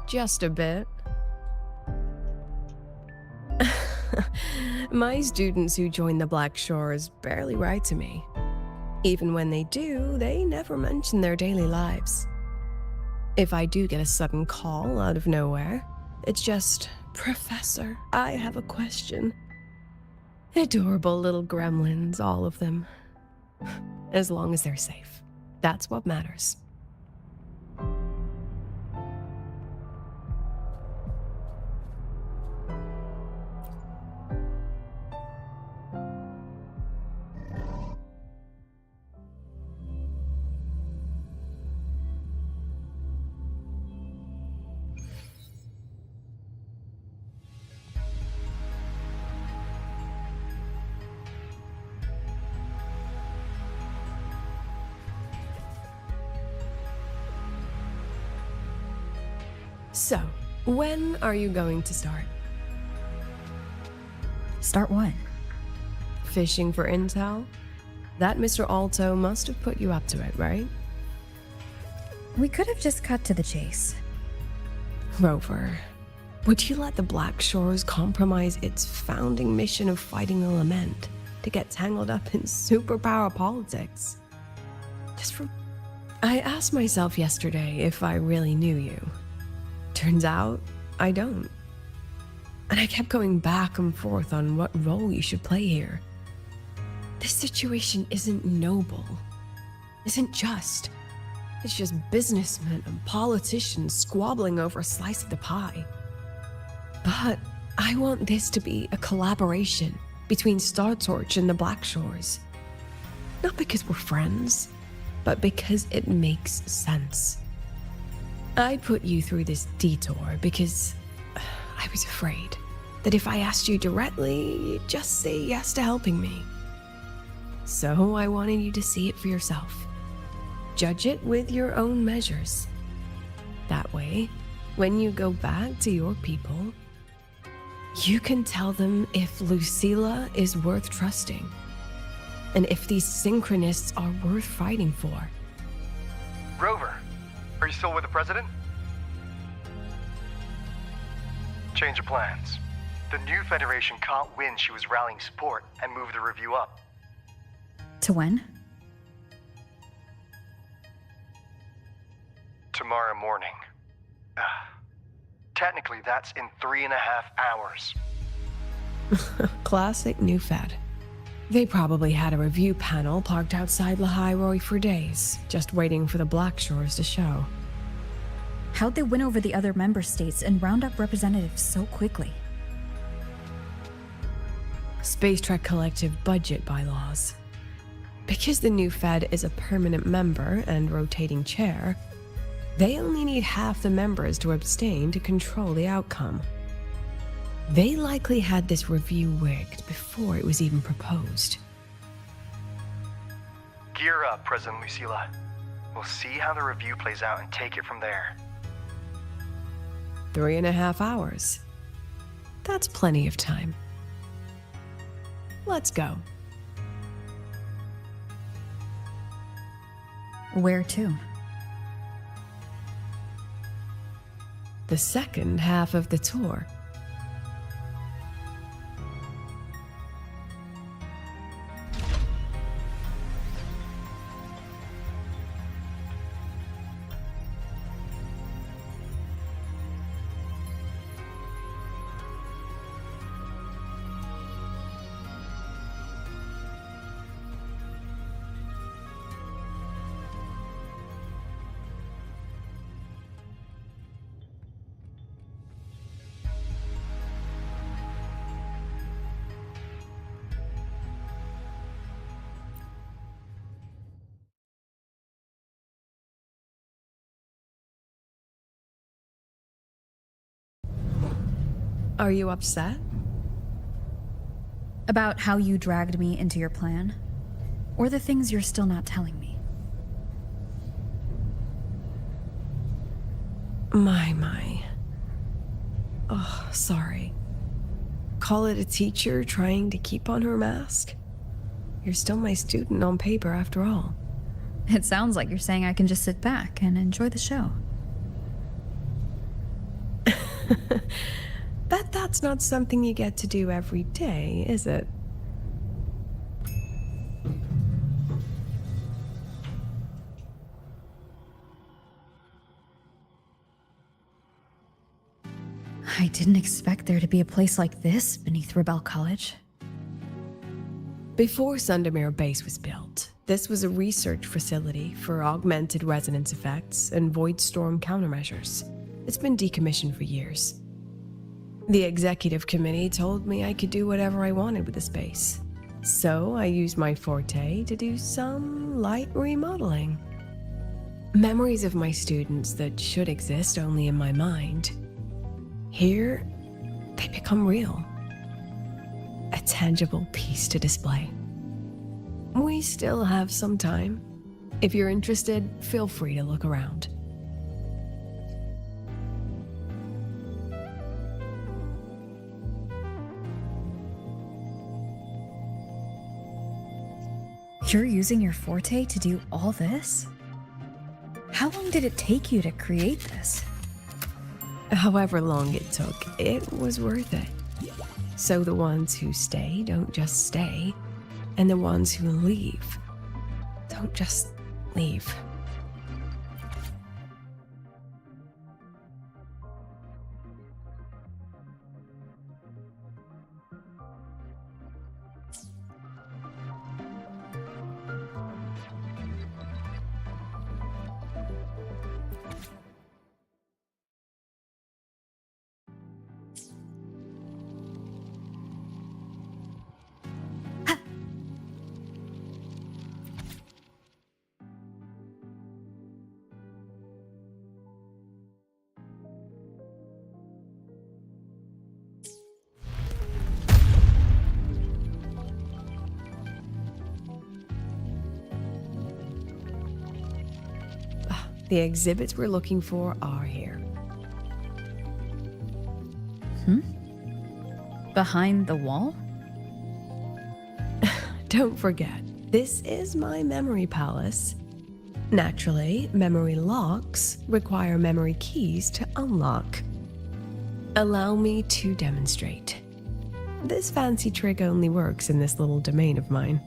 Just a bit. My students who join the Black Shores barely write to me. Even when they do, they never mention their daily lives. If I do get a sudden call out of nowhere, it's just, "Professor, I have a question." Adorable little gremlins, all of them. As long as they're safe. That's what matters. So, when are you going to start? Start what? Fishing for intel? That Mr. Alto must have put you up to it, right? We could have just cut to the chase. Rover, would you let the Black Shores compromise its founding mission of fighting the Lament to get tangled up in superpower politics? I asked myself yesterday if I really knew you. Turns out, I don't. And I kept going back and forth on what role you should play here. This situation isn't noble, isn't just. It's just businessmen and politicians squabbling over a slice of the pie. But I want this to be a collaboration between Star Torch and the Black Shores. Not because we're friends, but because it makes sense. I put you through this detour because I was afraid that if I asked you directly, you'd just say yes to helping me. So I wanted you to see it for yourself. Judge it with your own measures. That way, when you go back to your people, you can tell them if Lucilla is worth trusting, and if these synchronists are worth fighting for. Rover, are you still with the president? Change of plans. The new Federation can't win. She was rallying support and moved the review up. To when? Tomorrow morning. Technically, that's in 3.5 hours. Classic new Fed. They probably had a review panel parked outside Lahai for days, just waiting for the Black Shores to show. How'd they win over the other member states and round up representatives so quickly? Space Trek Collective budget bylaws. Because the new Fed is a permanent member and rotating chair, they only need half the members to abstain to control the outcome. They likely had this review rigged before it was even proposed. Gear up, President Lucilla. We'll see how the review plays out and take it from there. 3.5 hours. That's plenty of time. Let's go. Where to? The second half of the tour. Are you upset? About how you dragged me into your plan? Or the things you're still not telling me? My. Oh, sorry. Call it a teacher trying to keep on her mask? You're still my student on paper after all. It sounds like you're saying I can just sit back and enjoy the show. Bet that's not something you get to do every day, is it? I didn't expect there to be a place like this beneath Rebel College. Before Sundermere Base was built, this was a research facility for augmented resonance effects and void storm countermeasures. It's been decommissioned for years. The executive committee told me I could do whatever I wanted with the space. So I used my forte to do some light remodeling. Memories of my students that should exist only in my mind. Here, they become real. A tangible piece to display. We still have some time. If you're interested, feel free to look around. You're using your forte to do all this? How long did it take you to create this? However long it took, it was worth it. So the ones who stay don't just stay, and the ones who leave don't just leave. the exhibits we're looking for are here. Behind the wall? Don't forget, this is my memory palace. Naturally, memory locks require memory keys to unlock. Allow me to demonstrate. This fancy trick only works in this little domain of mine.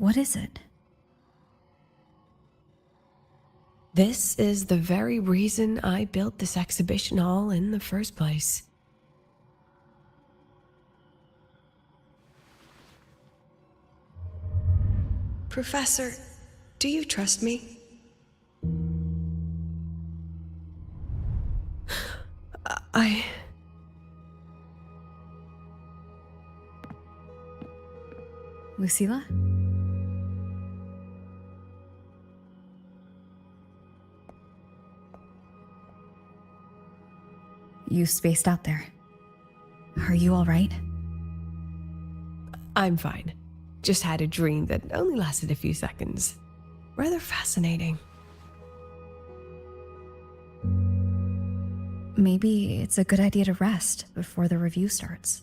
What is it? This is the very reason I built this exhibition hall in the first place. Professor, do you trust me? Lucilla? You spaced out there. Are you all right? I'm fine. Just had a dream that only lasted a few seconds. Rather fascinating. Maybe it's a good idea to rest before the review starts.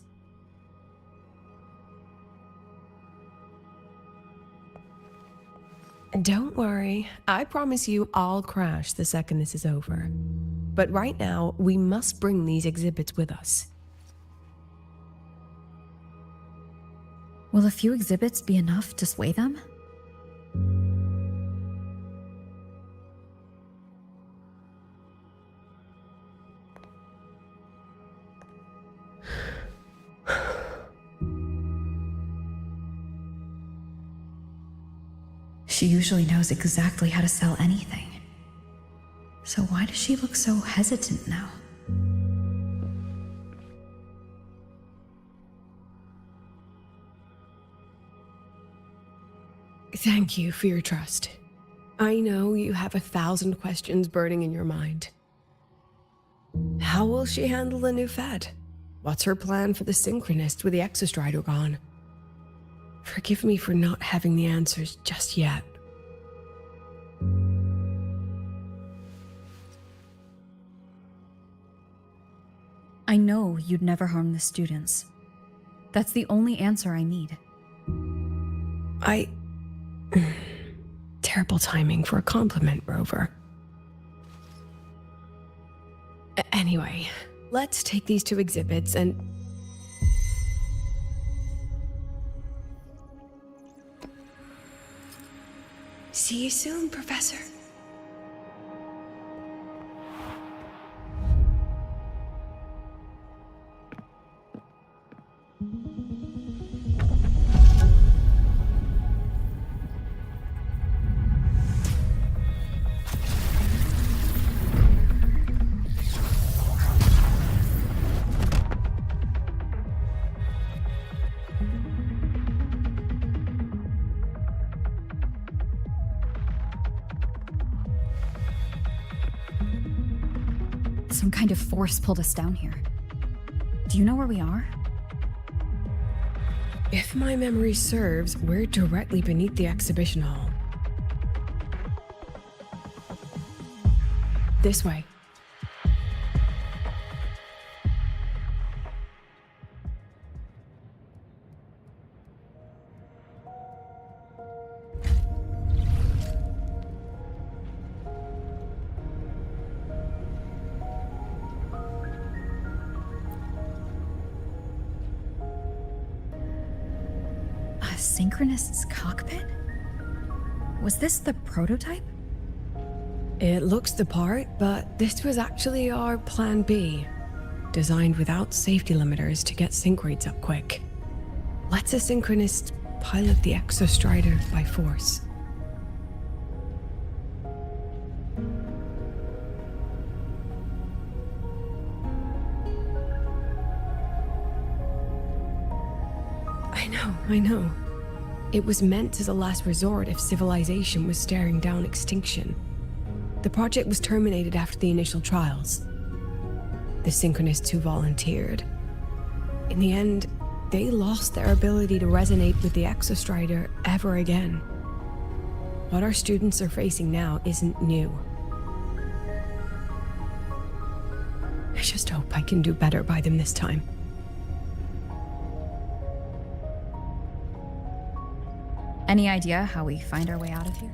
Don't worry, I promise you I'll crash the second this is over. But right now, we must bring these exhibits with us. Will a few exhibits be enough to sway them? She usually knows exactly how to sell anything. So why does she look so hesitant now? Thank you for your trust. I know you have 1,000 questions burning in your mind. How will she handle the new fed? What's her plan for the synchronist with the exostrider gone? Forgive me for not having the answers just yet. I know you'd never harm the students. That's the only answer I need. Terrible timing for a compliment, Rover. Anyway, let's take these two exhibits and... See you soon, Professor. Some kind of force pulled us down here. Do you know where we are? If my memory serves, we're directly beneath the exhibition hall. This way. Synchronist's cockpit? Was this the prototype? It looks the part, but this was actually our plan B. Designed without safety limiters to get sync rates up quick. Let's a synchronist pilot the exostrider by force. I know. It was meant as a last resort if civilization was staring down extinction. The project was terminated after the initial trials. The synchronists who volunteered. In the end, they lost their ability to resonate with the exostrider ever again. What our students are facing now isn't new. I just hope I can do better by them this time. Any idea how we find our way out of here?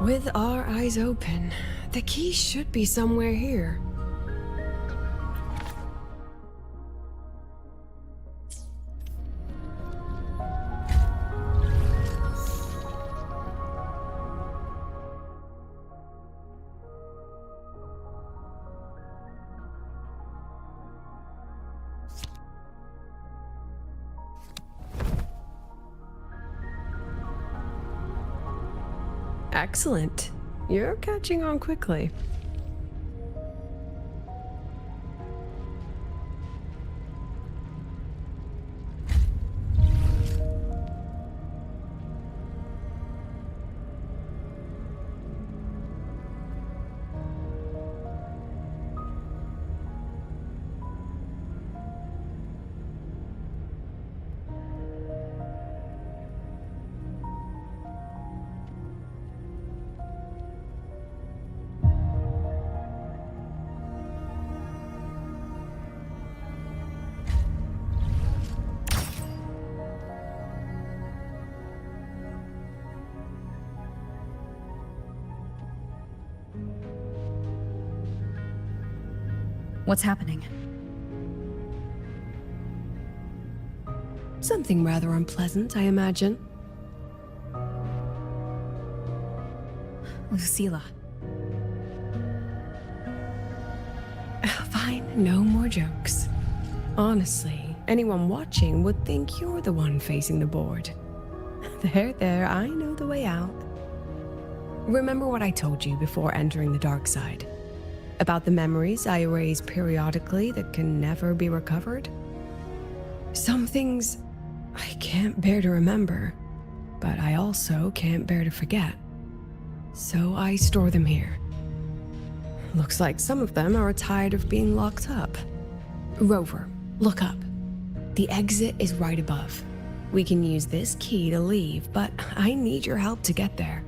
With our eyes open, the key should be somewhere here. Excellent. You're catching on quickly. What's happening? Something rather unpleasant, I imagine. Lucilla. Fine, no more jokes. Honestly, anyone watching would think you're the one facing the board. There, I know the way out. Remember what I told you before entering the dark side? About the memories I erase periodically that can never be recovered? Some things I can't bear to remember, but I also can't bear to forget. So I store them here. Looks like some of them are tired of being locked up. Rover, look up. The exit is right above. We can use this key to leave, but I need your help to get there.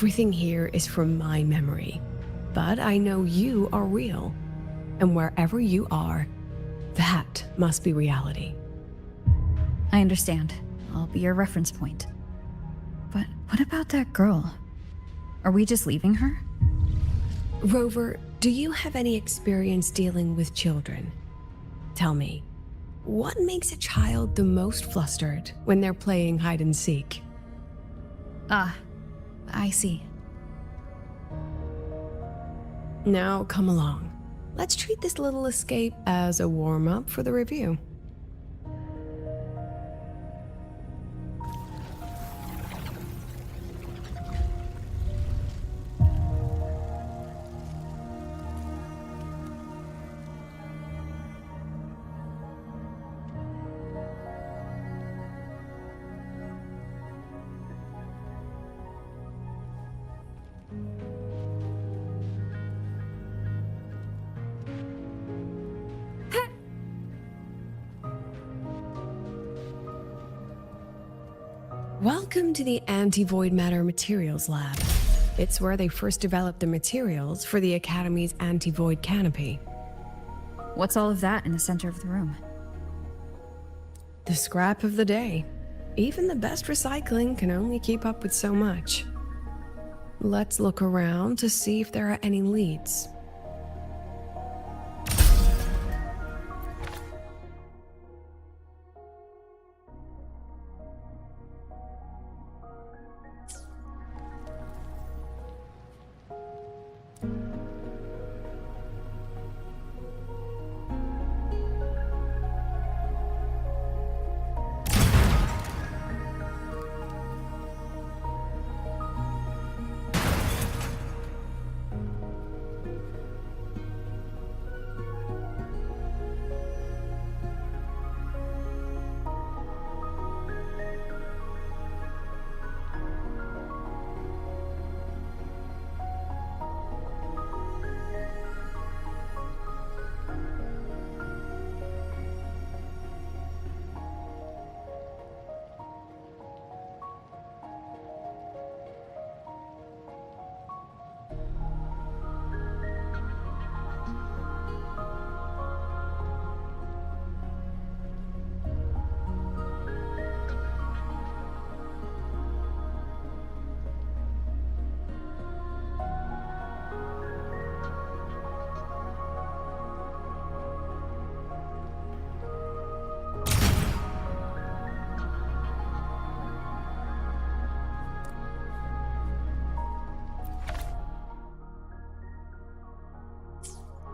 Everything here is from my memory, but I know you are real, and wherever you are, that must be reality. I understand. I'll be your reference point. But what about that girl? Are we just leaving her? Rover, do you have any experience dealing with children? Tell me, what makes a child the most flustered when they're playing hide and seek? Ah, I see. Now come along. Let's treat this little escape as a warm-up for the review. Welcome to the Anti-Void Matter Materials Lab. It's where they first developed the materials for the Academy's anti-void canopy. What's all of that in the center of the room? The scrap of the day. Even the best recycling can only keep up with so much. Let's look around to see if there are any leads.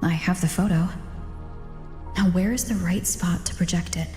I have the photo. Now where is the right spot to project it?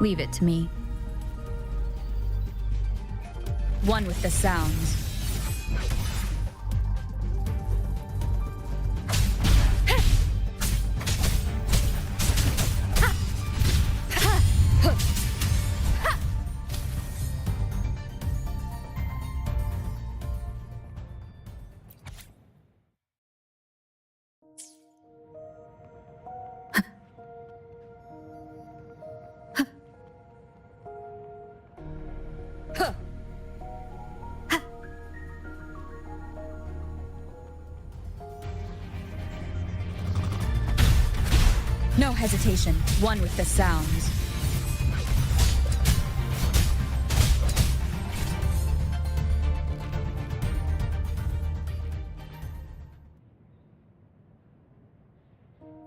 Leave it to me. One with the sounds. No hesitation. One with the sounds.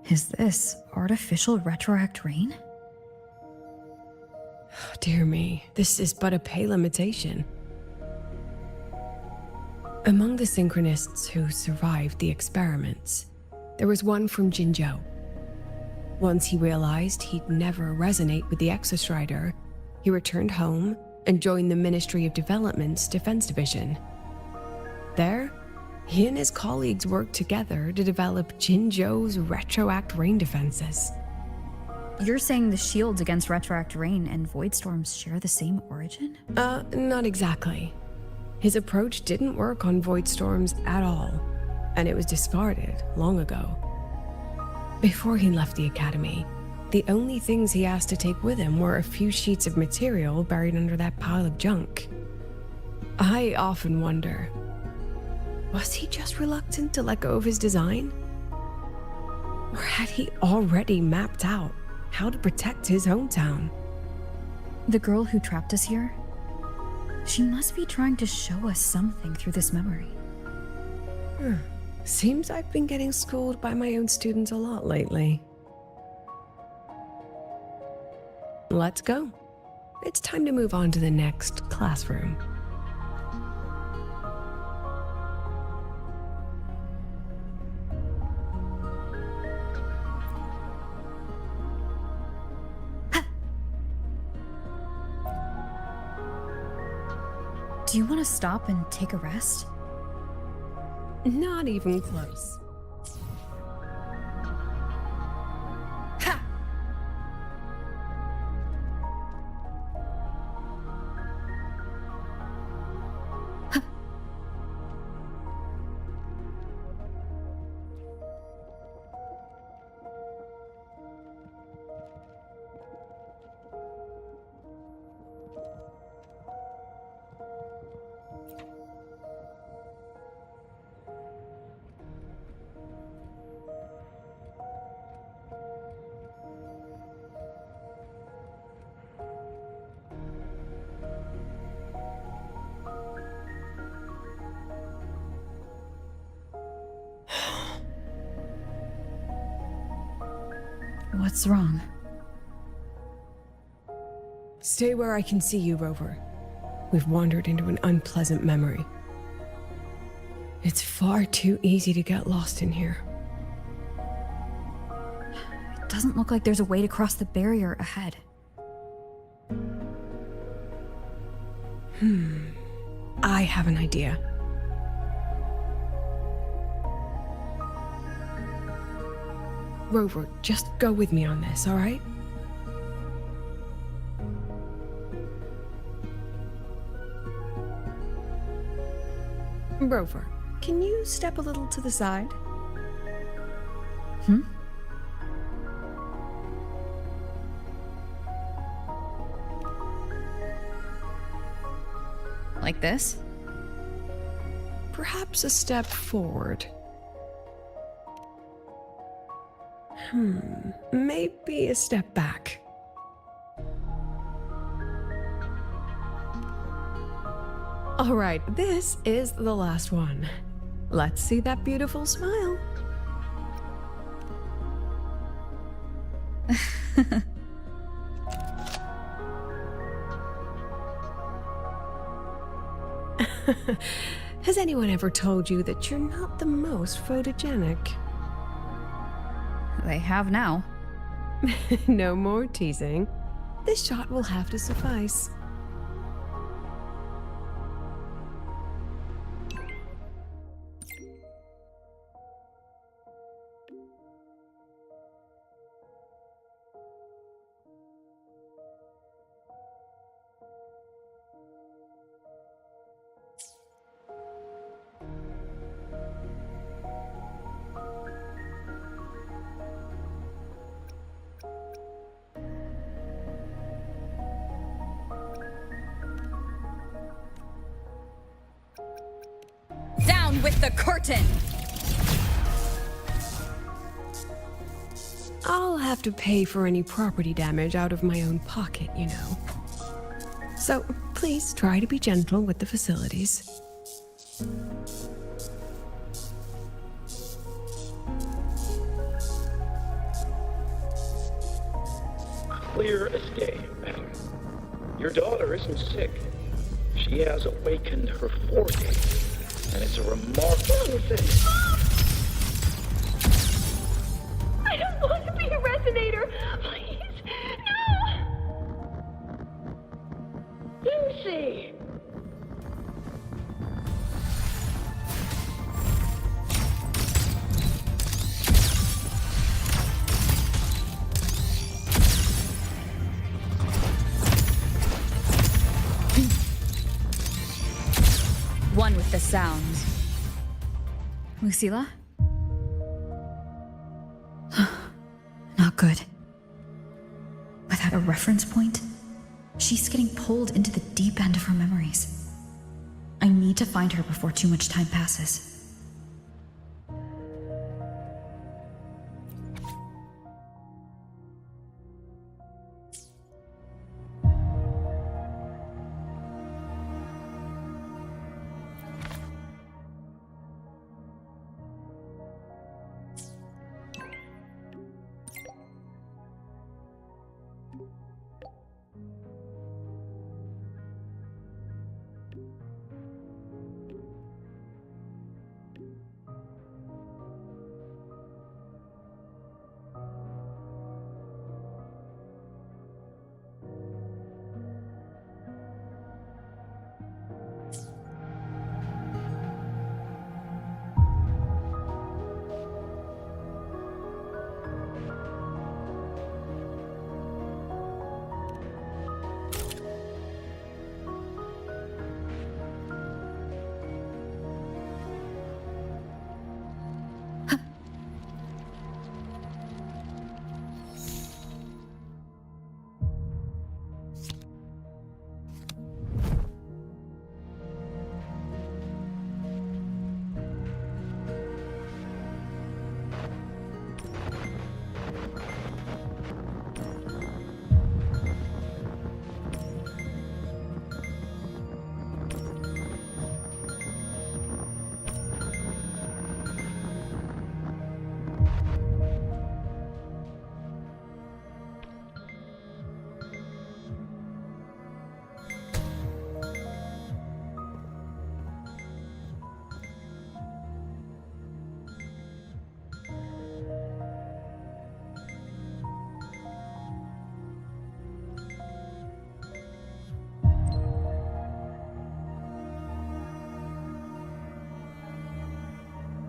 Is this artificial retroact rain? Dear me, this is but a pale imitation. Among the synchronists who survived the experiments, there was one from Jinzhou. Once he realized he'd never resonate with the Exostrider, he returned home and joined the Ministry of Development's Defense Division. There, he and his colleagues worked together to develop Jinzhou's retroact rain defenses. You're saying the shields against retroact rain and void storms share the same origin? Not exactly. His approach didn't work on void storms at all, and it was discarded long ago. Before he left the academy, the only things he asked to take with him were a few sheets of material buried under that pile of junk. I often wonder, was he just reluctant to let go of his design? Or had he already mapped out how to protect his hometown? The girl who trapped us here? She must be trying to show us something through this memory. Seems I've been getting schooled by my own students a lot lately. Let's go. It's time to move on to the next classroom. Do you want to stop and take a rest? Not even close. What's wrong? Stay where I can see you, Rover. We've wandered into an unpleasant memory. It's far too easy to get lost in here. It doesn't look like there's a way to cross the barrier ahead. I have an idea. Rover, just go with me on this, all right? Rover, can you step a little to the side? Like this? Perhaps a step forward. Maybe a step back. All right, this is the last one. Let's see that beautiful smile. Has anyone ever told you that you're not the most photogenic? They have now. No more teasing. this shot will have to suffice. Down with the curtain! I'll have to pay for any property damage out of my own pocket, you know. So please try to be gentle with the facilities. Clear as day, madam. Your daughter isn't sick. She has awakened her 40, and it's a remarkable thing. I don't want to be a resonator! Please, no! Lucy! One with the sounds. Lucilla? Not good. Without a reference point, she's getting pulled into the deep end of her memories. I need to find her before too much time passes.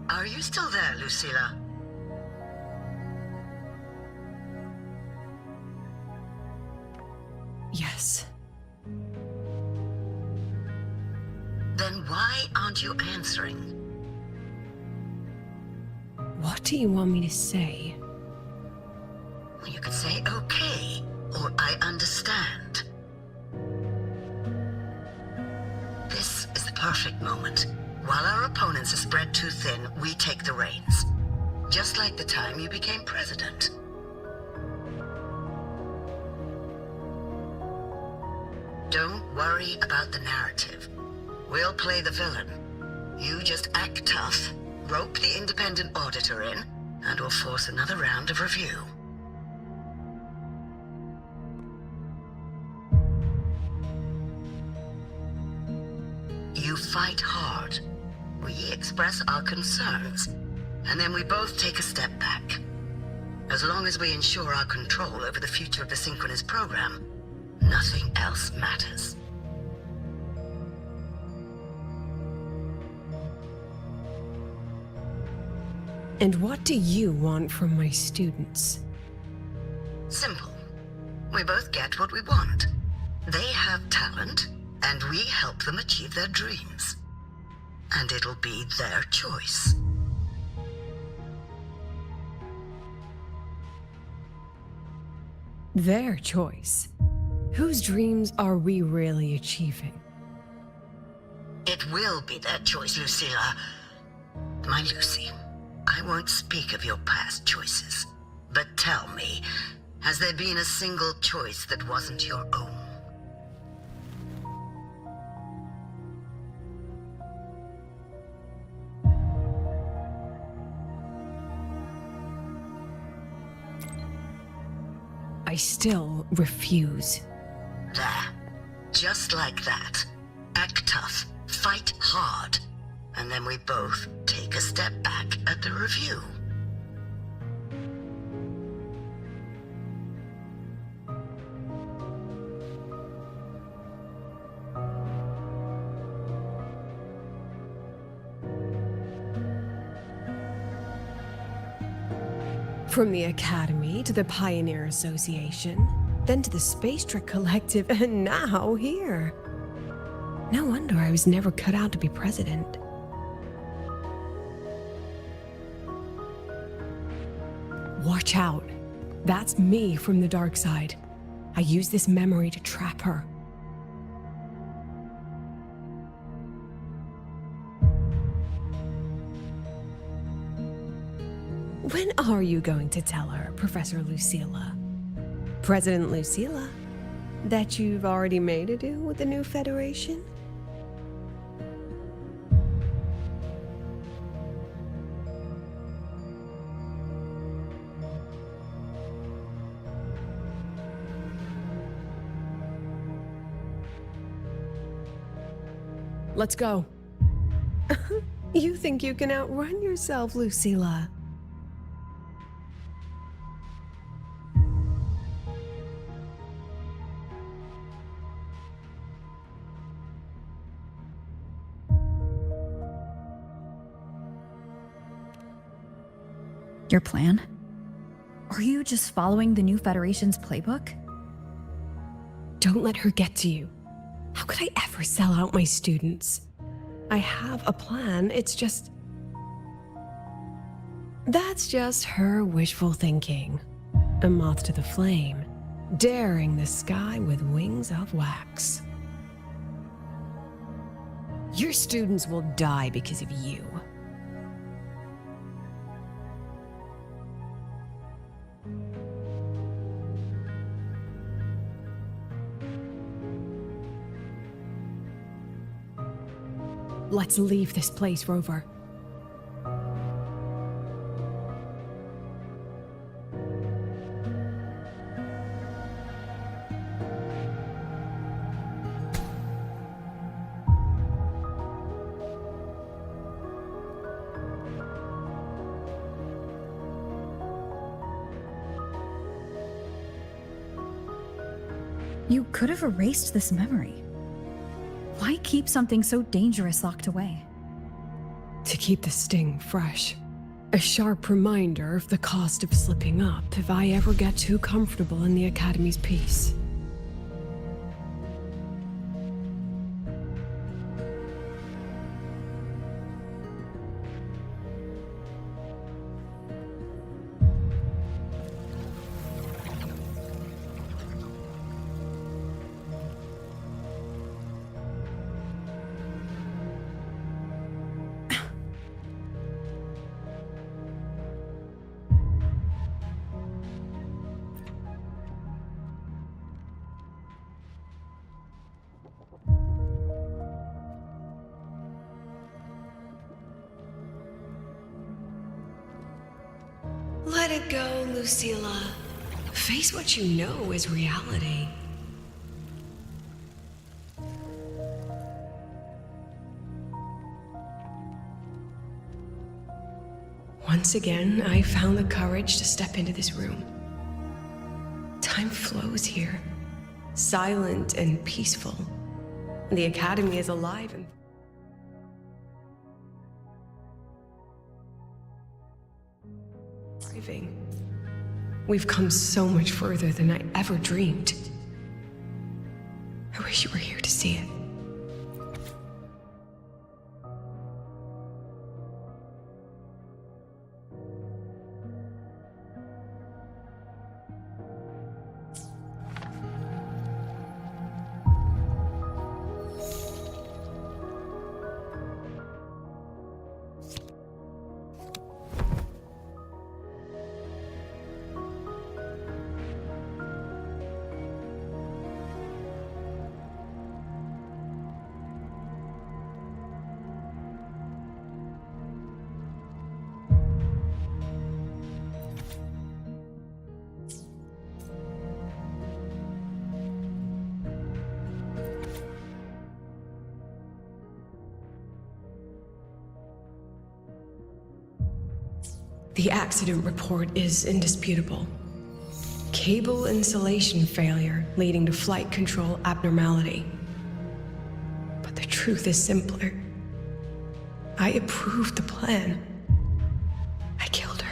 Are you still there, Lucilla? Yes. Then why aren't you answering? What do you want me to say? Well, you could say okay, or I understand. This is the perfect moment. While our opponents are spread too thin, we take the reins. Just like the time you became president. Don't worry about the narrative. We'll play the villain. You just act tough, rope the independent auditor in, and we'll force another round of review. You fight hard. We express our concerns, and then we both take a step back. As long as we ensure our control over the future of the synchronous program, Nothing else matters. And what do you want from my students? Simple. We both get what we want. They have talent, and we help them achieve their dreams. And it'll be their choice. Their choice. Whose dreams are we really achieving? It will be their choice, Lucilla. My Lucy, I won't speak of your past choices. But tell me, has there been a single choice that wasn't your own? I still refuse. There. Just like that. Act tough, fight hard, and then we both take a step back at the review. From the Academy to the Pioneer Association, then to the Space Trek Collective, and now here. No wonder I was never cut out to be president. Watch out. That's me from the dark side. I use this memory to trap her. When are you going to tell her, Professor Lucilla? President Lucilla? That you've already made a deal with the new Federation? Let's go. You think you can outrun yourself, Lucilla? Your plan? Are you just following the new Federation's playbook? Don't let her get to you. How could I ever sell out my students? I have a plan, it's just... That's just her wishful thinking. A moth to the flame, daring the sky with wings of wax. Your students will die because of you. Let's leave this place, Rover. You could have erased this memory. Why keep something so dangerous locked away? To keep the sting fresh. A sharp reminder of the cost of slipping up if I ever get too comfortable in the Academy's peace. Let it go, Lucilla. Face what you know is reality. Once again, I found the courage to step into this room. Time flows here. silent and peaceful. The Academy is alive and thriving. We've come so much further than I ever dreamed. I wish you were here to see it. The accident report is indisputable. Cable insulation failure leading to flight control abnormality. But the truth is simpler. I approved the plan. I killed her.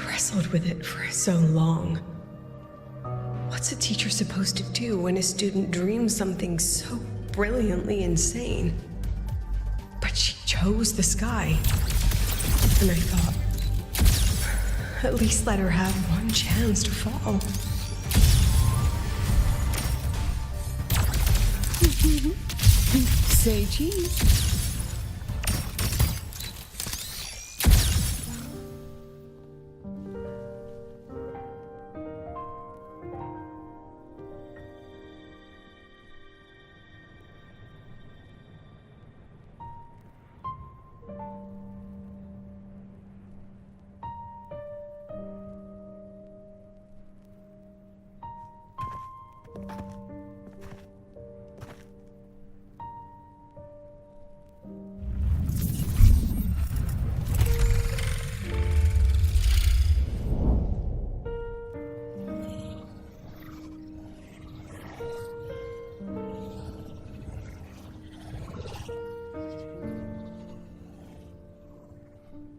Wrestled with it for so long. What's a teacher supposed to do when a student dreams something so brilliantly insane? But she chose the sky. And I thought, at least let her have one chance to fall. Say cheese.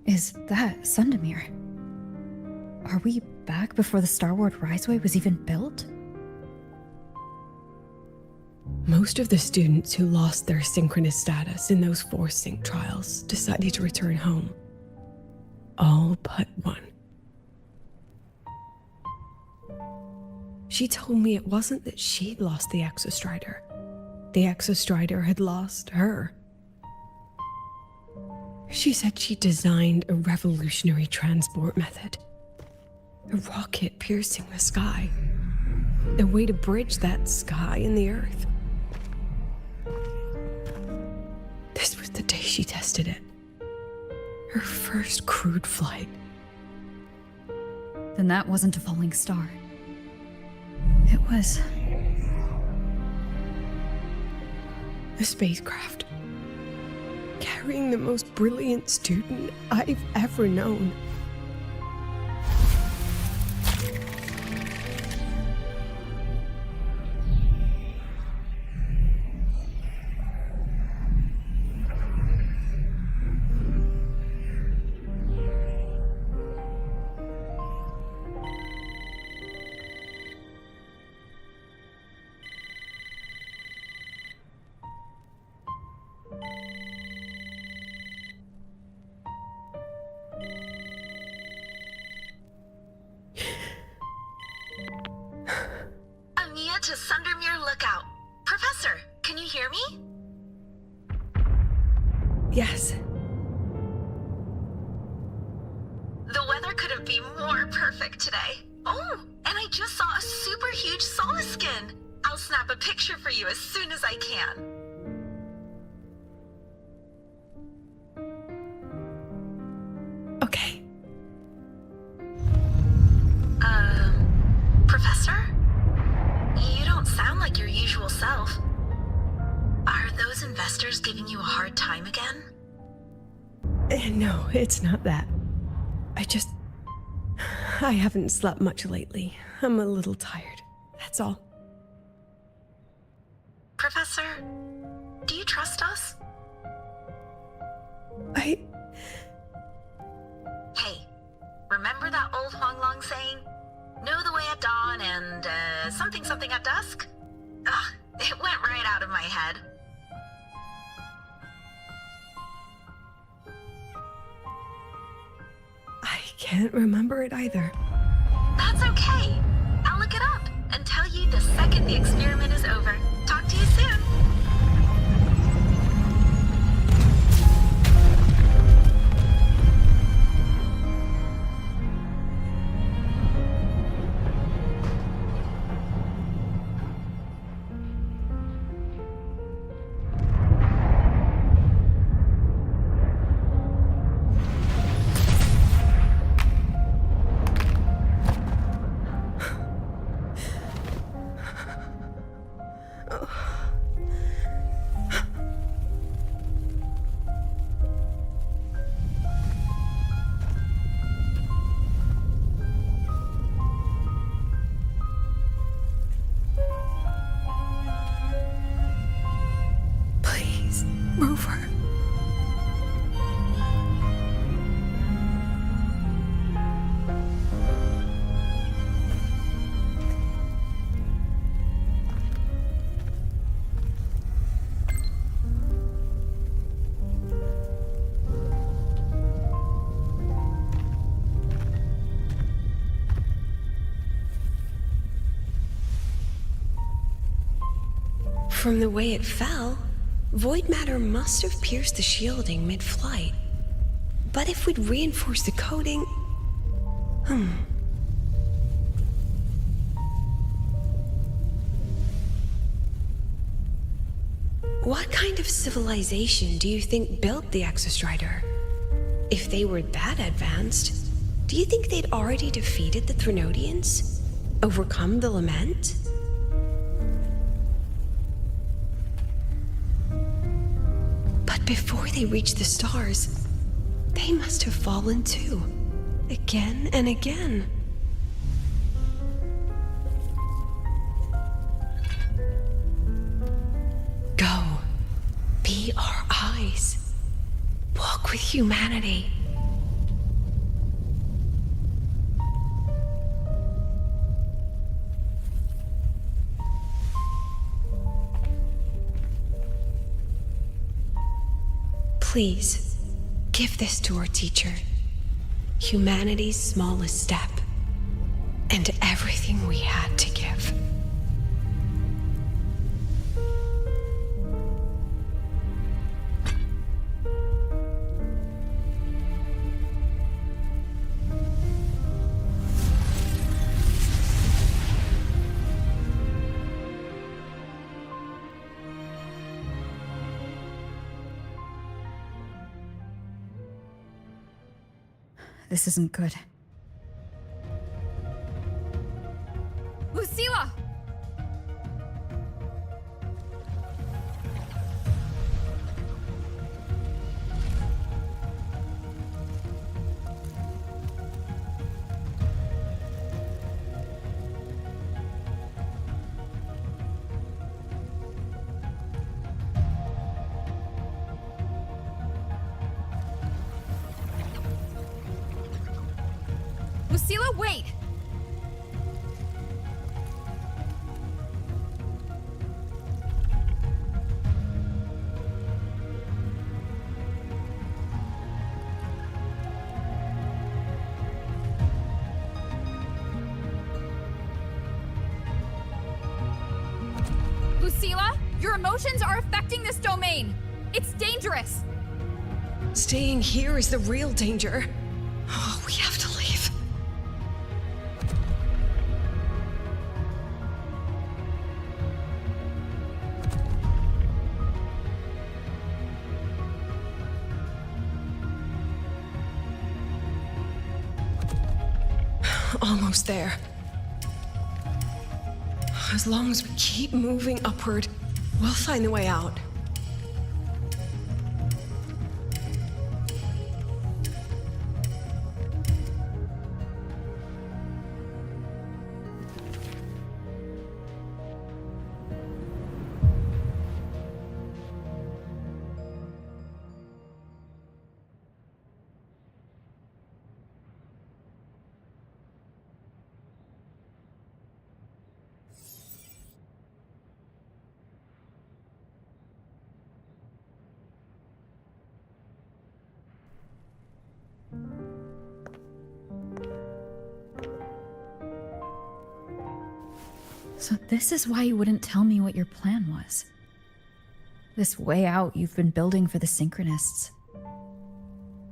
Is that Sundamir? Are we back before the Starward Riseway was even built? Most of the students who lost their synchronous status in those force sync trials decided to return home. All but one. She told me it wasn't that she'd lost the Exostrider. The Exostrider had lost her. She said she designed a revolutionary transport method. A rocket piercing the sky. A way to bridge that sky and the Earth. This was the day she tested it. Her first crewed flight. Then that wasn't a falling star. It was... a spacecraft. Carrying the most brilliant student I've ever known. couldn't be more perfect today. Oh, and I just saw a super huge Solace skin. I'll snap a picture for you as soon as I can. Okay. Professor? You don't sound like your usual self. Are those investors giving you a hard time again? No, it's not that. I haven't slept much lately. I'm a little tired. That's all. Professor, do you trust us? Hey, remember that old Huanglong saying? Know the way at dawn and, something something at dusk? Ugh, it went right out of my head. I can't remember it either. That's okay. I'll look it up and tell you the second the experiment is over. Talk to you soon. Rover. From the way it fell, void matter must have pierced the shielding mid-flight. But if we'd reinforced the coating... What kind of civilization do you think built the Exostrider? If they were that advanced, do you think they'd already defeated the Threnodians? Overcome the Lament? But before they reached the stars, they must have fallen too. Again and again. Go. Be our eyes. Walk with humanity. Please, give this to our teacher. Humanity's smallest step, and everything we had to give. This isn't good. Lucilla! Lucilla, wait! Lucilla, your emotions are affecting this domain. It's dangerous. Staying here is the real danger. Oh, we have to leave. Almost there. As long as we keep moving upward, we'll find a way out. So this is why you wouldn't tell me what your plan was. This way out you've been building for the Synchronists.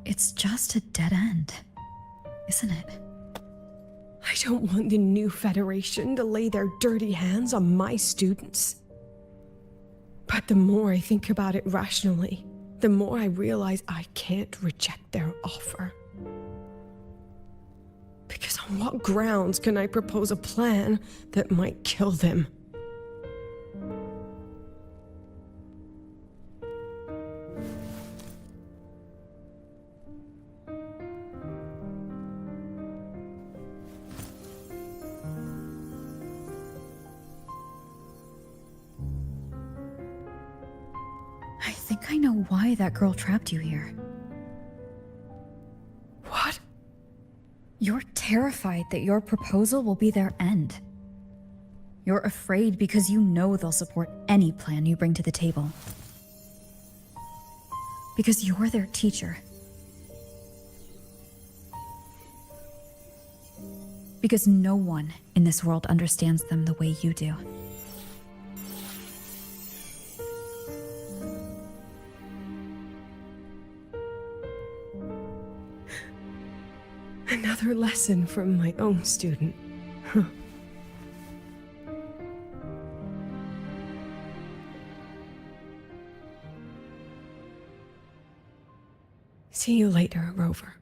It's just a dead end, isn't it? I don't want the new Federation to lay their dirty hands on my students. But the more I think about it rationally, the more I realize I can't reject their offer. Because on what grounds can I propose a plan that might kill them? I think I know why that girl trapped you here. What? You're terrified that your proposal will be their end. You're afraid because you know they'll support any plan you bring to the table. Because you're their teacher. Because no one in this world understands them the way you do. Another lesson from my own student. Huh. See you later, Rover.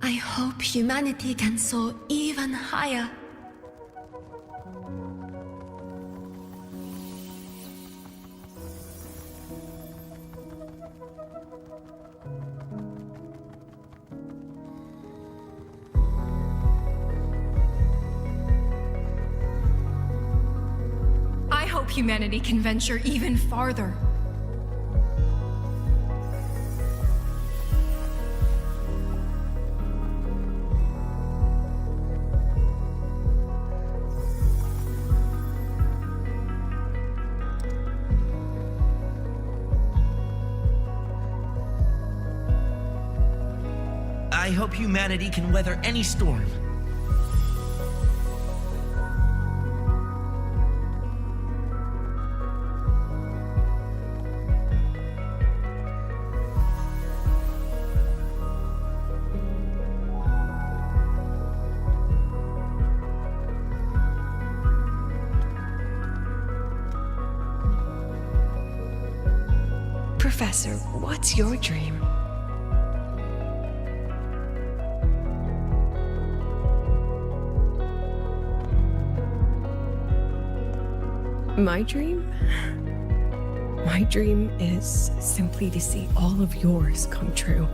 I hope humanity can soar even higher. I hope humanity can venture even farther. I hope humanity can weather any storm. Professor, what's your dream? My dream? My dream is simply to see all of yours come true.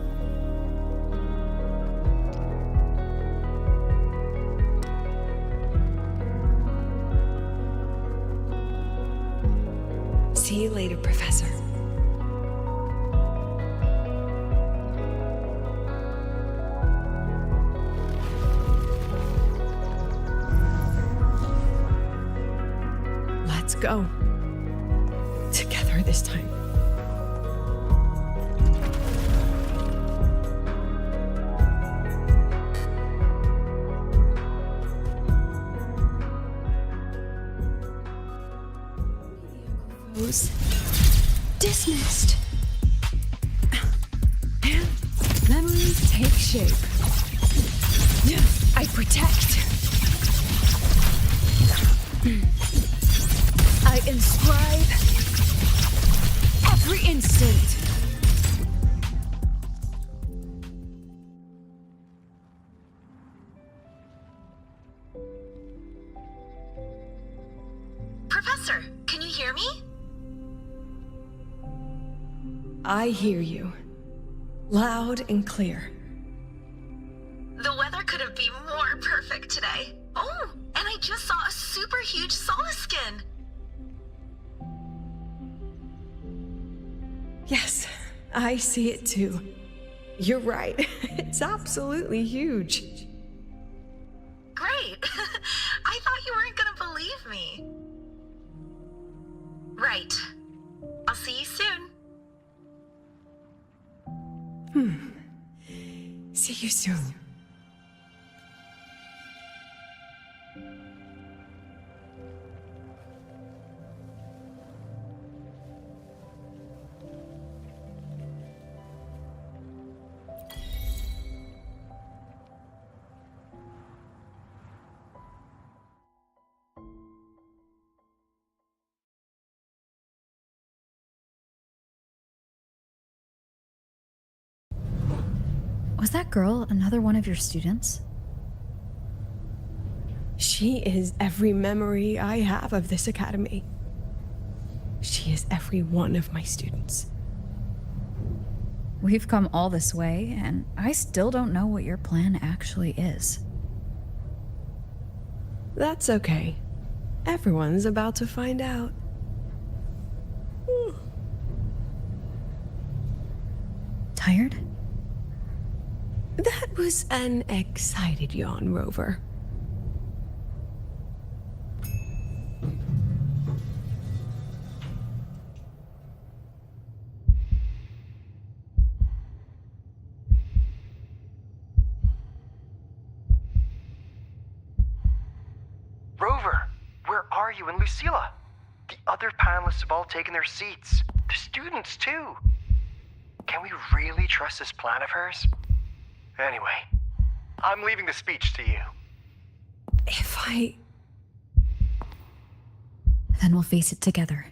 See you later, Professor. Let's go. Together this time. Dismissed. And memories take shape. I protect. I inscribe every instant. Professor, can you hear me? I hear you. Loud and clear. The weather couldn't be more perfect today. Oh, and I just saw a super huge Solaskin. Yes, I see it too. You're right. It's absolutely huge. Great. I thought you weren't gonna believe me. Right. I'll see you soon. See you soon. Was that girl another one of your students? She is every memory I have of this academy. She is every one of my students. We've come all this way, and I still don't know what your plan actually is. That's okay. Everyone's about to find out. Tired? That was an excited yawn, Rover. Rover, where are you and Lucilla? The other panelists have all taken their seats. The students, too. Can we really trust this plan of hers? Anyway, I'm leaving the speech to you. Then we'll face it together.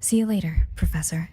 See you later, Professor.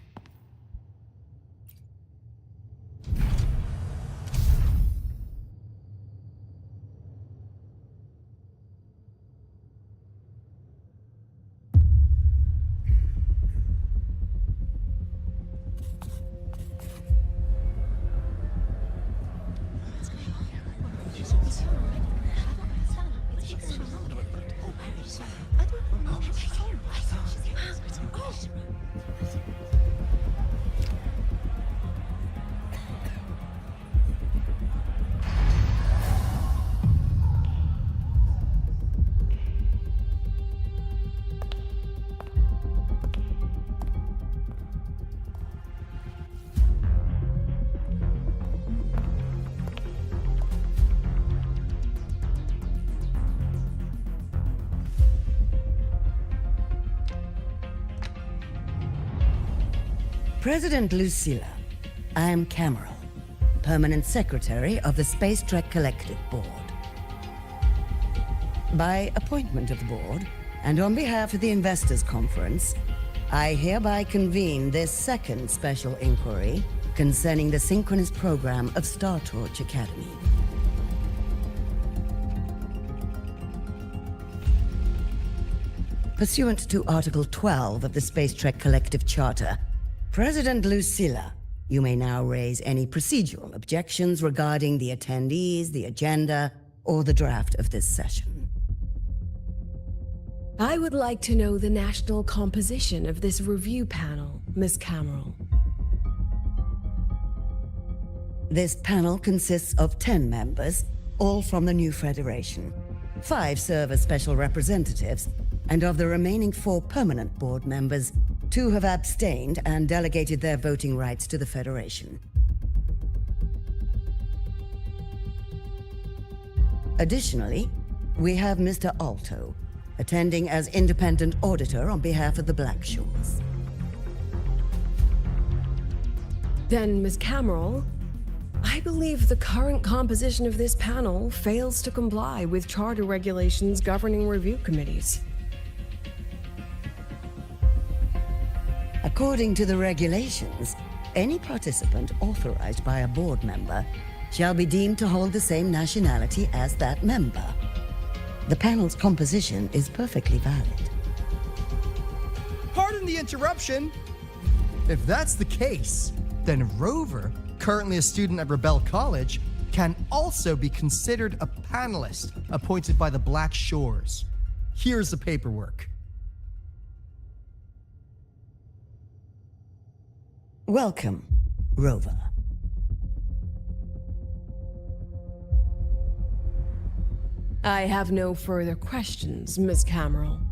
President Lucilla, I'm Cameron, Permanent Secretary of the Space Trek Collective Board. By appointment of the board, and on behalf of the Investors Conference, I hereby convene this second special inquiry concerning the synchronous program of Star Torch Academy. Pursuant to Article 12 of the Space Trek Collective Charter, President Lucilla, you may now raise any procedural objections regarding the attendees, the agenda, or the draft of this session. I would like to know the national composition of this review panel, Ms. Cameron. This panel consists of 10 members, all from the new Federation. 5 serve as special representatives, and of the remaining 4 permanent board members, 2 have abstained and delegated their voting rights to the Federation. Additionally, we have Mr. Alto, attending as independent auditor on behalf of the Black Shores. Then, Ms. Cameron, I believe the current composition of this panel fails to comply with charter regulations governing review committees. According to the regulations, any participant authorized by a board member shall be deemed to hold the same nationality as that member. The panel's composition is perfectly valid. Pardon the interruption. If that's the case, then Rover, currently a student at Rebel College, can also be considered a panelist appointed by the Black Shores. Here's the paperwork. Welcome, Rover. I have no further questions, Ms. Cameron.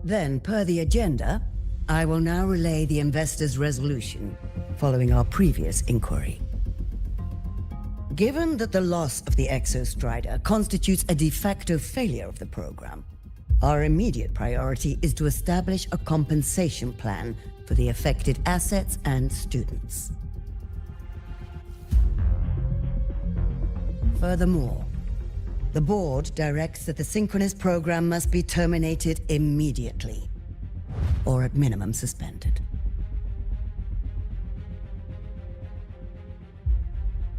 Then, per the agenda, I will now relay the investors' resolution following our previous inquiry. Given that the loss of the Exostrider constitutes a de facto failure of the program, our immediate priority is to establish a compensation plan for the affected assets and students. Furthermore, the board directs that the synchronous program must be terminated immediately, or at minimum suspended.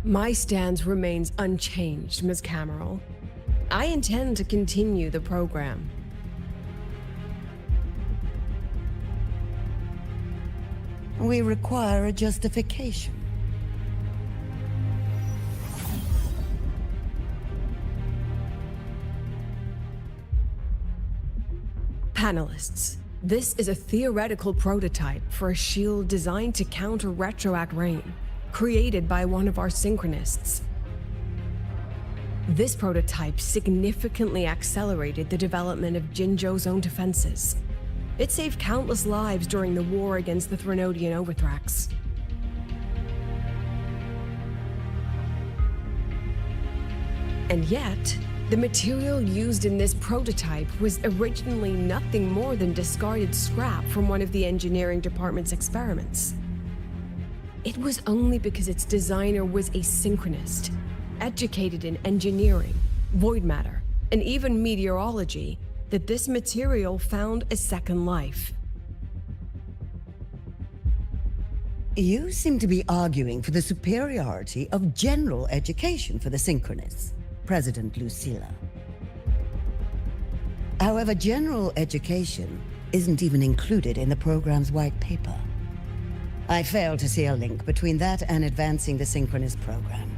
My stance remains unchanged, Ms. Cameron. I intend to continue the program. We require a justification. Panelists, this is a theoretical prototype for a shield designed to counter retroact rain, created by one of our synchronists. This prototype significantly accelerated the development of Jinzhou's own defenses. It saved countless lives during the war against the Threnodian Overthrax. And yet, the material used in this prototype was originally nothing more than discarded scrap from one of the engineering department's experiments. It was only because its designer was a synchronist, educated in engineering, void matter, and even meteorology, that this material found a second life. You seem to be arguing for the superiority of general education for the synchronists, President Lucilla. However, general education isn't even included in the program's white paper. I fail to see a link between that and advancing the synchronous program.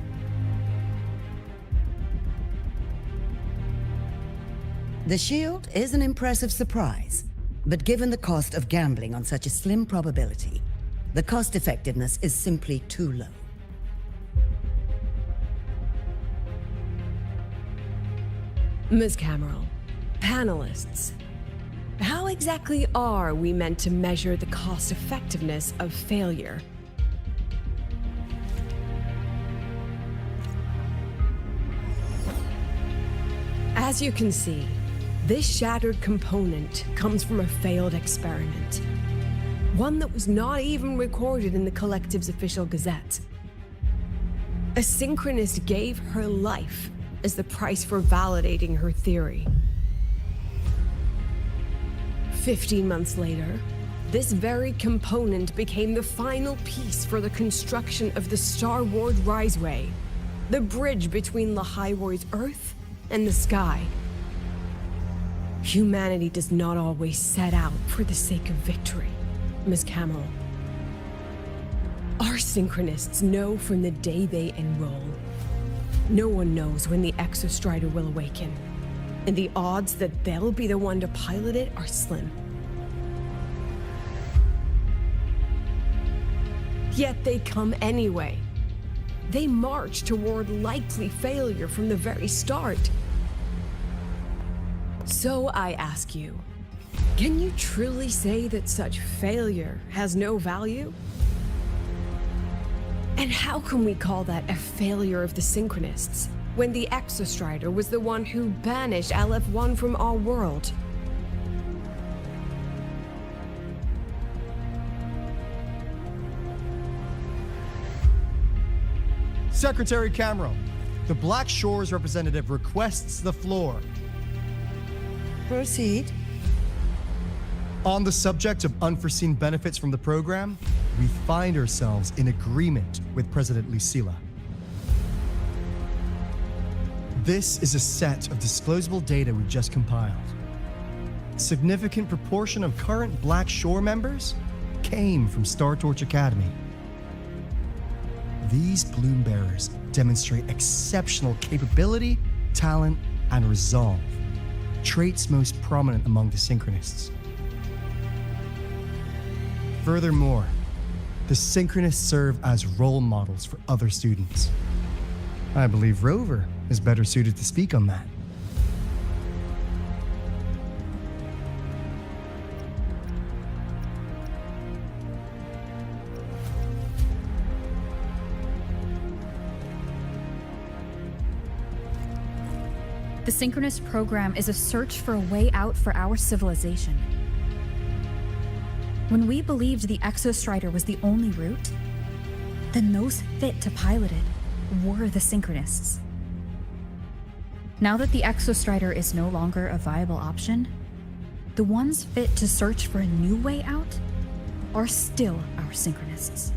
The shield is an impressive surprise, but given the cost of gambling on such a slim probability, the cost effectiveness is simply too low. Ms. Cameron, panelists, how exactly are we meant to measure the cost effectiveness of failure? As you can see, this shattered component comes from a failed experiment. One that was not even recorded in the Collective's official gazette. A synchronist gave her life as the price for validating her theory. 15 months later, this very component became the final piece for the construction of the Star Ward Riseway, the bridge between Lahaiwar's Earth and the sky. Humanity does not always set out for the sake of victory, Ms. Cameron. Our synchronists know from the day they enroll. No one knows when the Exostrider will awaken. and the odds that they'll be the one to pilot it are slim. Yet they come anyway. They march toward likely failure from the very start. So I ask you, can you truly say that such failure has no value? And how can we call that a failure of the Synchronists, when the Exostrider was the one who banished LF1 from our world? Secretary Camero, the Black Shores representative requests the floor. Proceed. On the subject of unforeseen benefits from the program, we find ourselves in agreement with President Lucilla. This is a set of disclosable data we just compiled. A significant proportion of current Black Shore members came from Star Torch Academy. These Bloom Bearers demonstrate exceptional capability, talent, and resolve, traits most prominent among the Synchronists. Furthermore, the Synchronists serve as role models for other students. I believe Rover is better suited to speak on that. The Synchronous program is a search for a way out for our civilization. When we believed the Exostrider was the only route, then those fit to pilot it were the Synchronists. Now that the Exostrider is no longer a viable option, the ones fit to search for a new way out are still our Synchronists.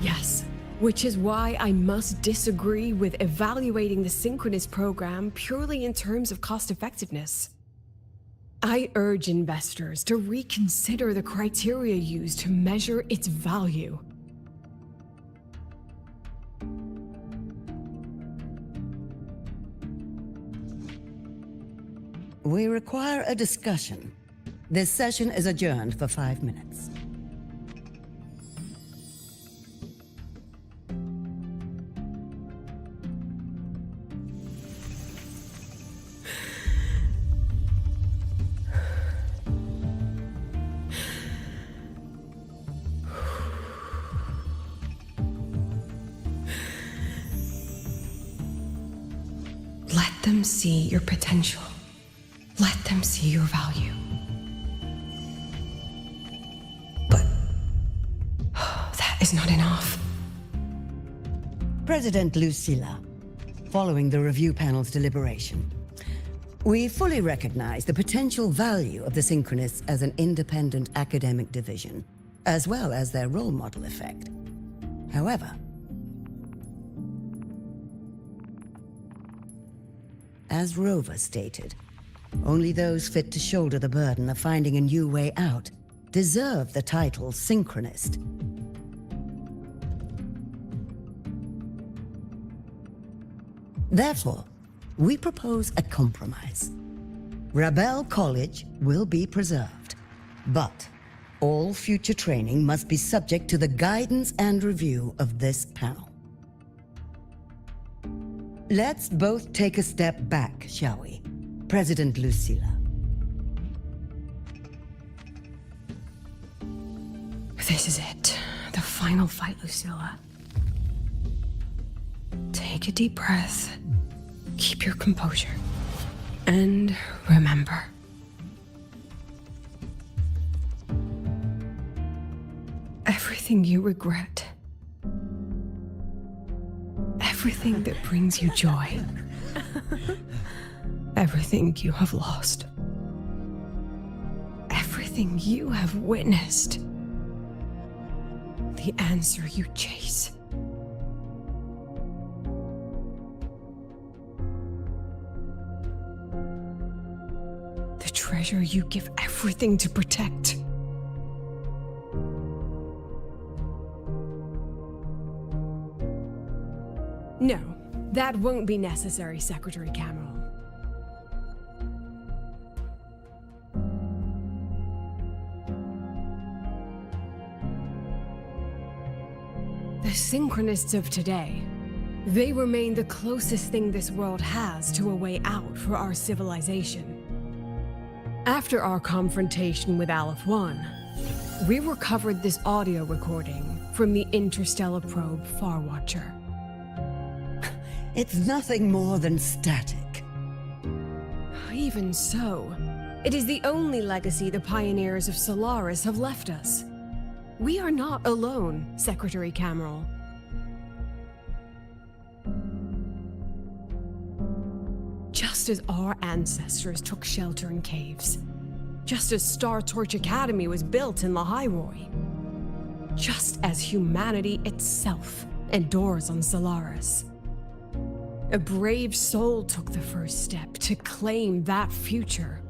Yes, which is why I must disagree with evaluating the Synchronous program purely in terms of cost effectiveness. I urge investors to reconsider the criteria used to measure its value. We require a discussion. This session is adjourned for 5 minutes. Let them see your potential. Let them see your value. But that is not enough. President Lucilla, following the review panel's deliberation, we fully recognize the potential value of the Synchronists as an independent academic division, as well as their role model effect. However, as Rover stated, only those fit to shoulder the burden of finding a new way out deserve the title Synchronist. Therefore, we propose a compromise. Rebel College will be preserved, but all future training must be subject to the guidance and review of this panel. Let's both take a step back, shall we? President Lucilla. This is it. The final fight, Lucilla. Take a deep breath. Keep your composure. And remember. Everything you regret. Everything that brings you joy. Everything you have lost. Everything you have witnessed. The answer you chase. The treasure you give everything to protect. No, that won't be necessary, Secretary Cameron. The Synchronists of today, they remain the closest thing this world has to a way out for our civilization. After our confrontation with Aleph 1, we recovered this audio recording from the interstellar probe Farwatcher. It's nothing more than static. Even so, it is the only legacy the pioneers of Solaris have left us. We are not alone, Secretary Cameron. Just as our ancestors took shelter in caves, just as Star Torch Academy was built in Lahairoi, just as humanity itself endures on Solaris, a brave soul took the first step to claim that future.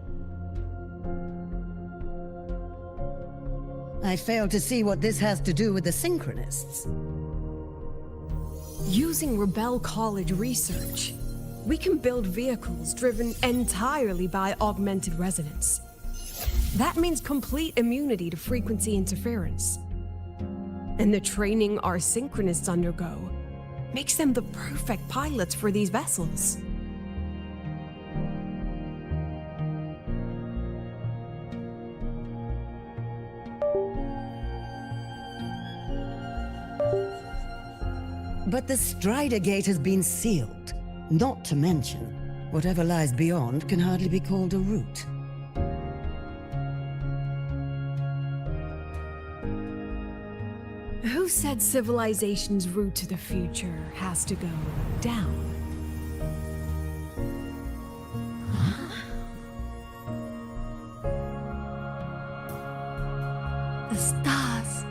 I fail to see what this has to do with the Synchronists. Using Rebel College research, we can build vehicles driven entirely by augmented resonance. That means complete immunity to frequency interference. And the training our Synchronists undergo makes them the perfect pilots for these vessels. But the Strider Gate has been sealed. Not to mention, whatever lies beyond can hardly be called a route. Who said civilization's route to the future has to go down? The stars.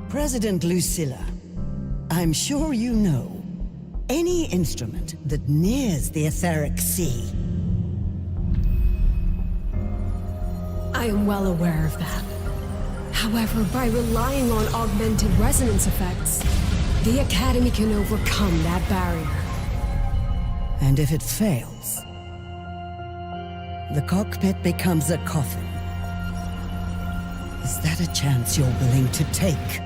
President Lucilla, I'm sure you know, any instrument that nears the etheric sea. I am well aware of that. However, by relying on augmented resonance effects, the Academy can overcome that barrier. And if it fails, the cockpit becomes a coffin. Is that a chance you're willing to take?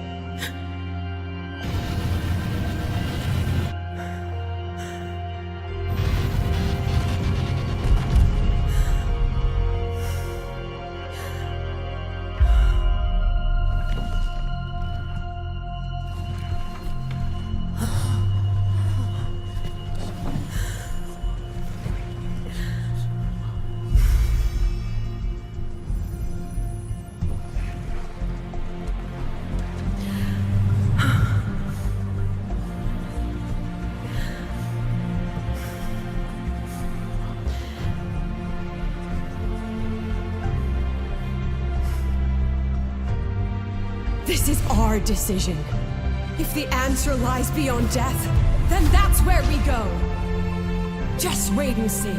This is our decision. If the answer lies beyond death, then that's where we go. Just wait and see.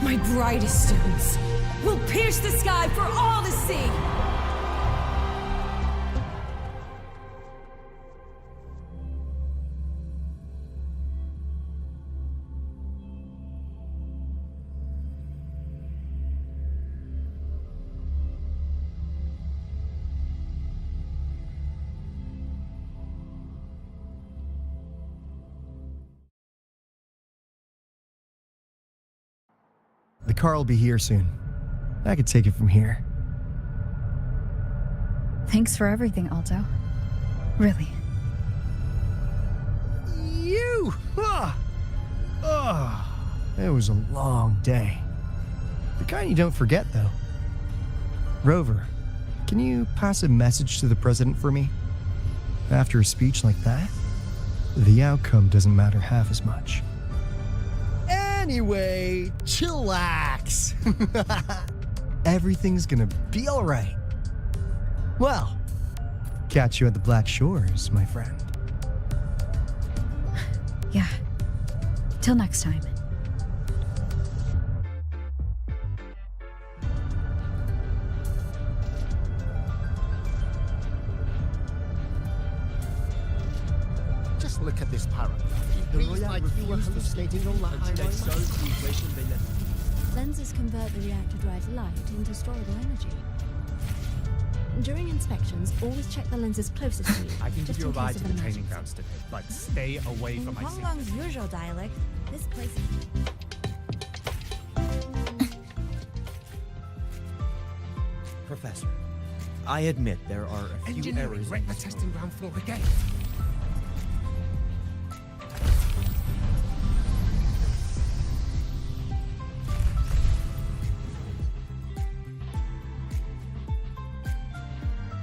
My brightest students will pierce the sky for all to see. The car will be here soon. I could take it from here. Thanks for everything, Alto. Really. You! It was a long day. The kind you don't forget, though. Rover, can you pass a message to the president for me? After a speech like that, the outcome doesn't matter half as much. Anyway, chillax. Everything's gonna be all right. Well, catch you at the Black Shores, my friend. Yeah. Till next time. look at this paragraph. Please might refuse to stating your Lenses convert the reactor drive's light into storable energy. During inspections, always check the lenses closest to you. I can give just you a in case ride of to an the training emergency. grounds today, but stay away from my In seat. Hong Kong's usual dialect, this place is... Professor, I admit there are a few Engineering, errors wreck in the this testing ground floor again.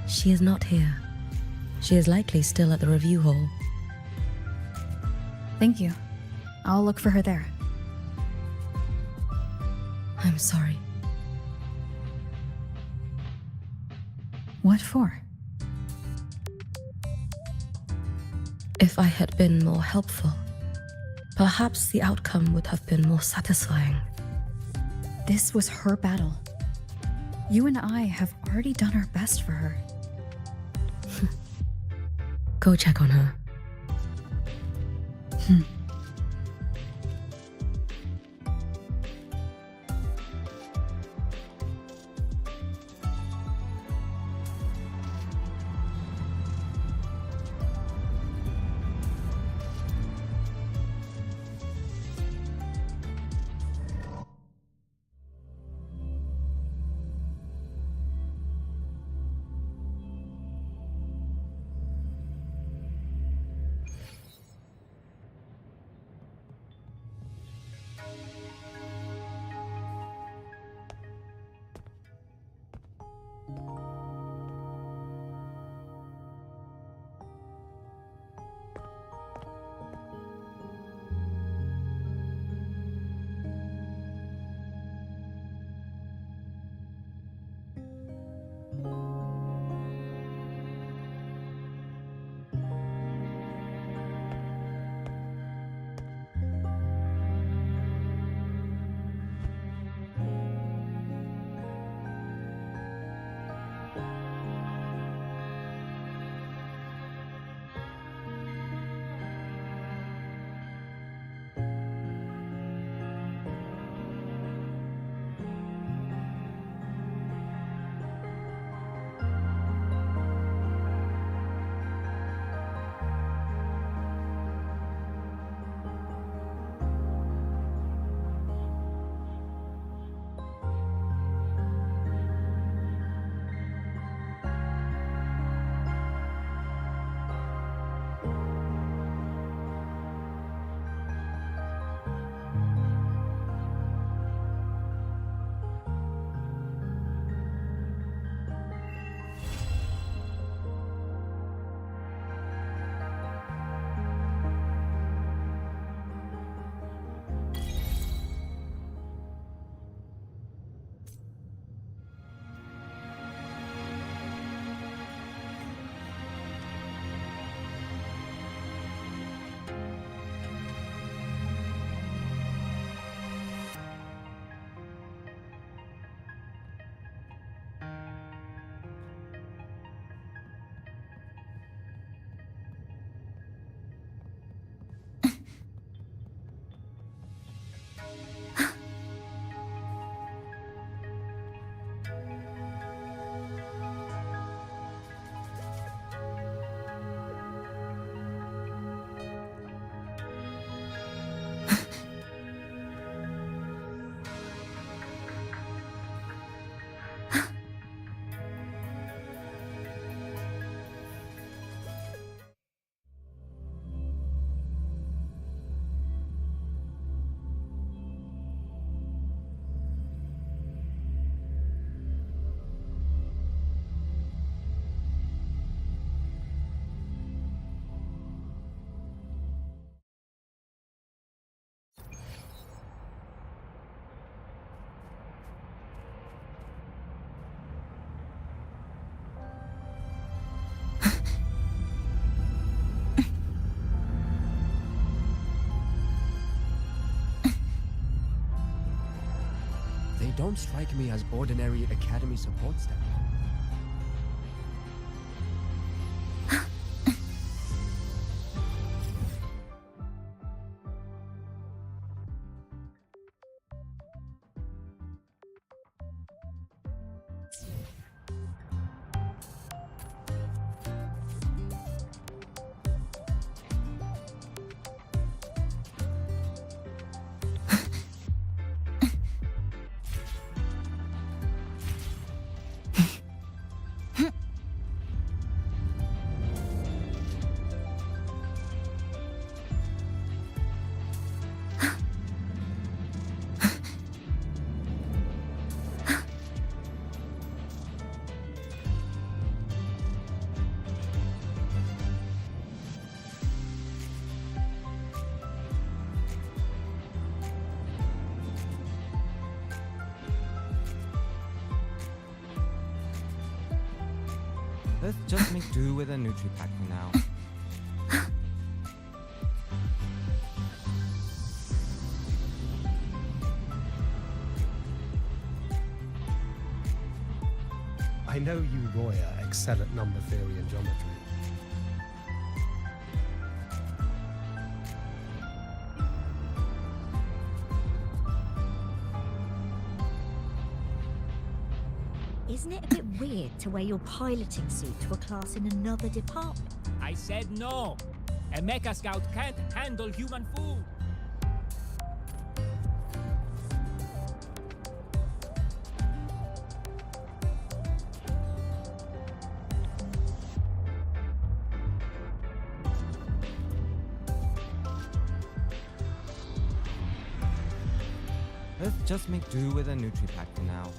She is not here. She is likely still at the review hall. Thank you. I'll look for her there. I'm sorry. What for? If I had been more helpful, perhaps the outcome would have been more satisfying. This was her battle. You and I have already done our best for her. Go check on her. They don't strike me as ordinary Academy support staff. Let's just make do with a Nutri-Pack for now. I know you, Roya, excel at number theory and geometry. Isn't it a bit weird to wear your piloting suit to a class in another department? I said no. A mecha scout can't handle human food. Let's just make do with a Nutri-Pack for now.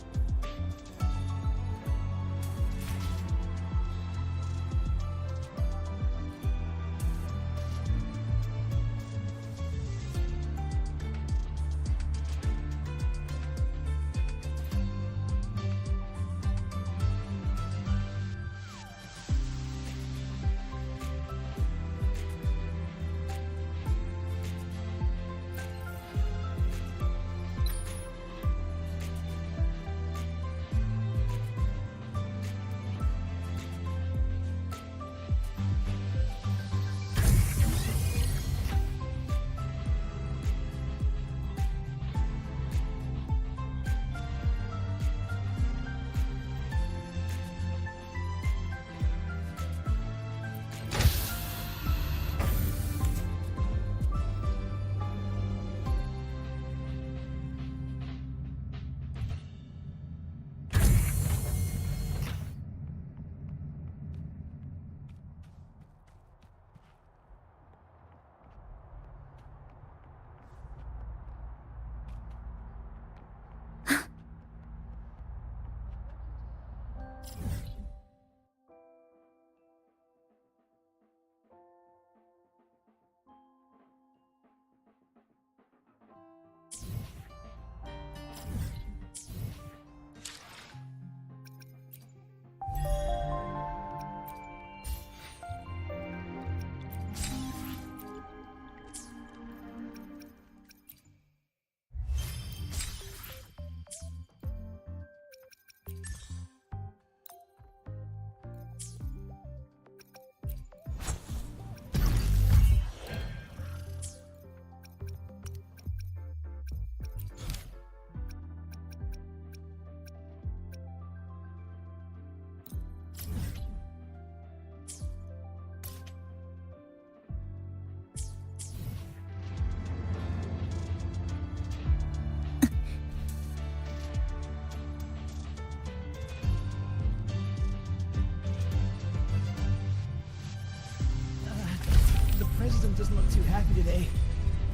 The president doesn't look too happy today.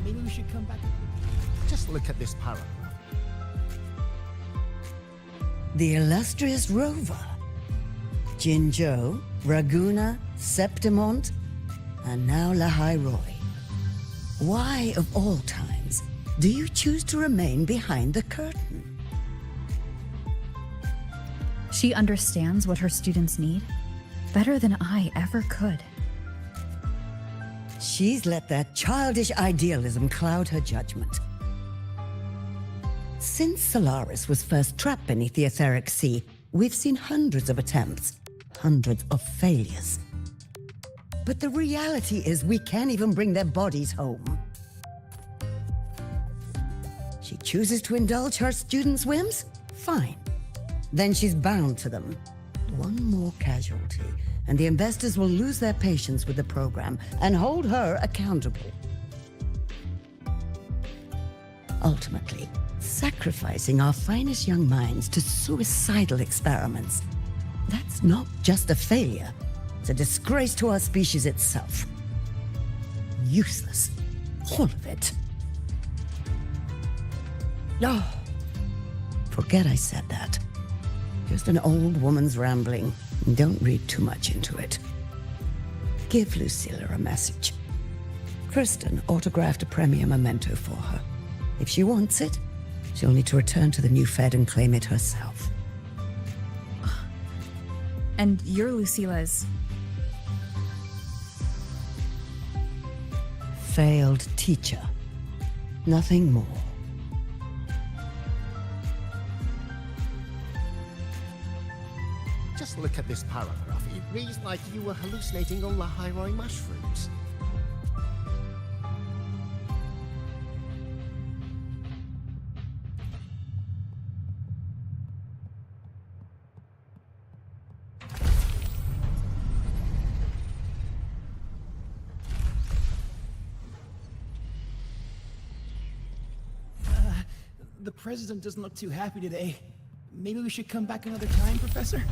Maybe we should come back. Just look at this paragraph. The illustrious rover. Jinzhou, Raguna, Septimont, and now Lahai Roy. Why, of all times, do you choose to remain behind the curtain? She understands what her students need better than I ever could. She's let that childish idealism cloud her judgment. Since Solaris was first trapped beneath the etheric sea, we've seen hundreds of attempts, hundreds of failures. But the reality is we can't even bring their bodies home. She chooses to indulge her students' whims? Fine. Then she's bound to them. One more casualty, and the investors will lose their patience with the program and hold her accountable. Ultimately, sacrificing our finest young minds to suicidal experiments. That's not just a failure. It's a disgrace to our species itself. Useless. All of it. Oh, forget I said that. Just an old woman's rambling. Don't read too much into it. Give Lucilla a message. Kristen autographed a premier memento for her. If she wants it, she'll need to return to the new Fed and claim it herself. And you're Lucila's... failed teacher. Nothing more. Just look at this paragraph. It reads like you were hallucinating on the high-roy mushrooms. The president doesn't look too happy today. Maybe we should come back another time, Professor?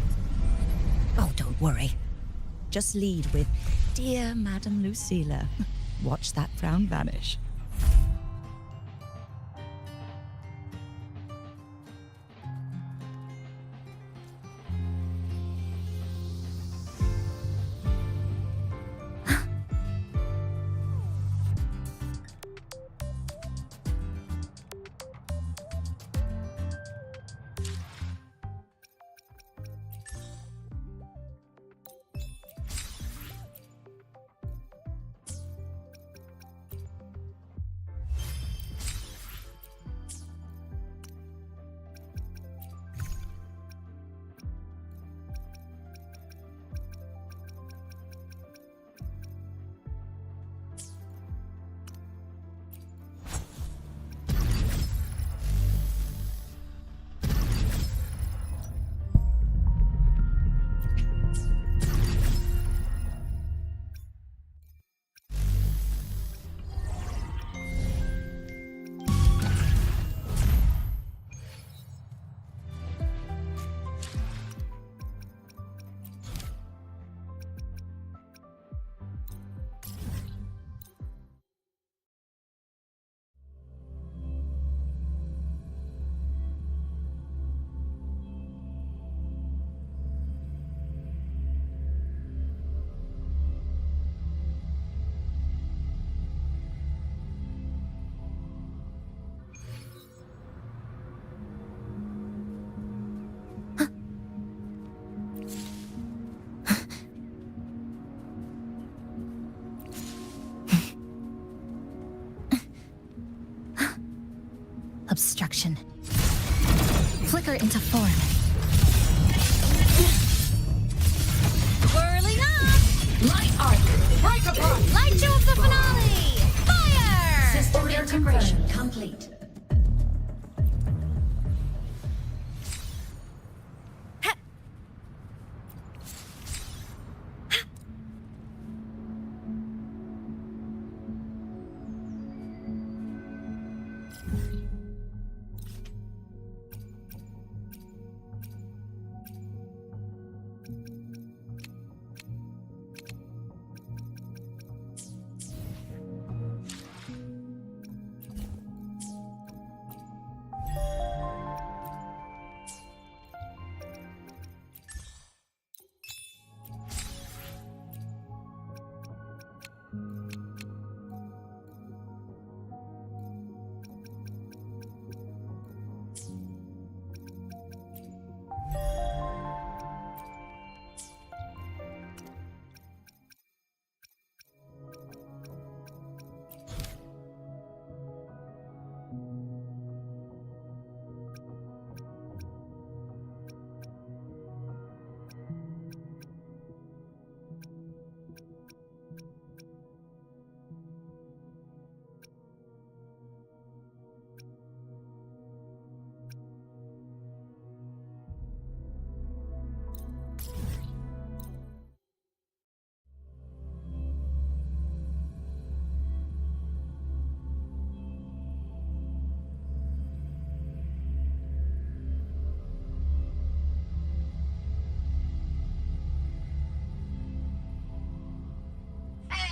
Oh, don't worry. Just lead with, "Dear Madam Lucilla." Watch that frown vanish. Obstruction. Flicker into form. Whirling up! Light arc! Break apart! Light show of the finale! Fire! System integration complete.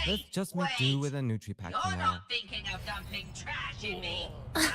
Let's just make do with a Nutripack for You're now. not thinking of dumping trash in me, are you?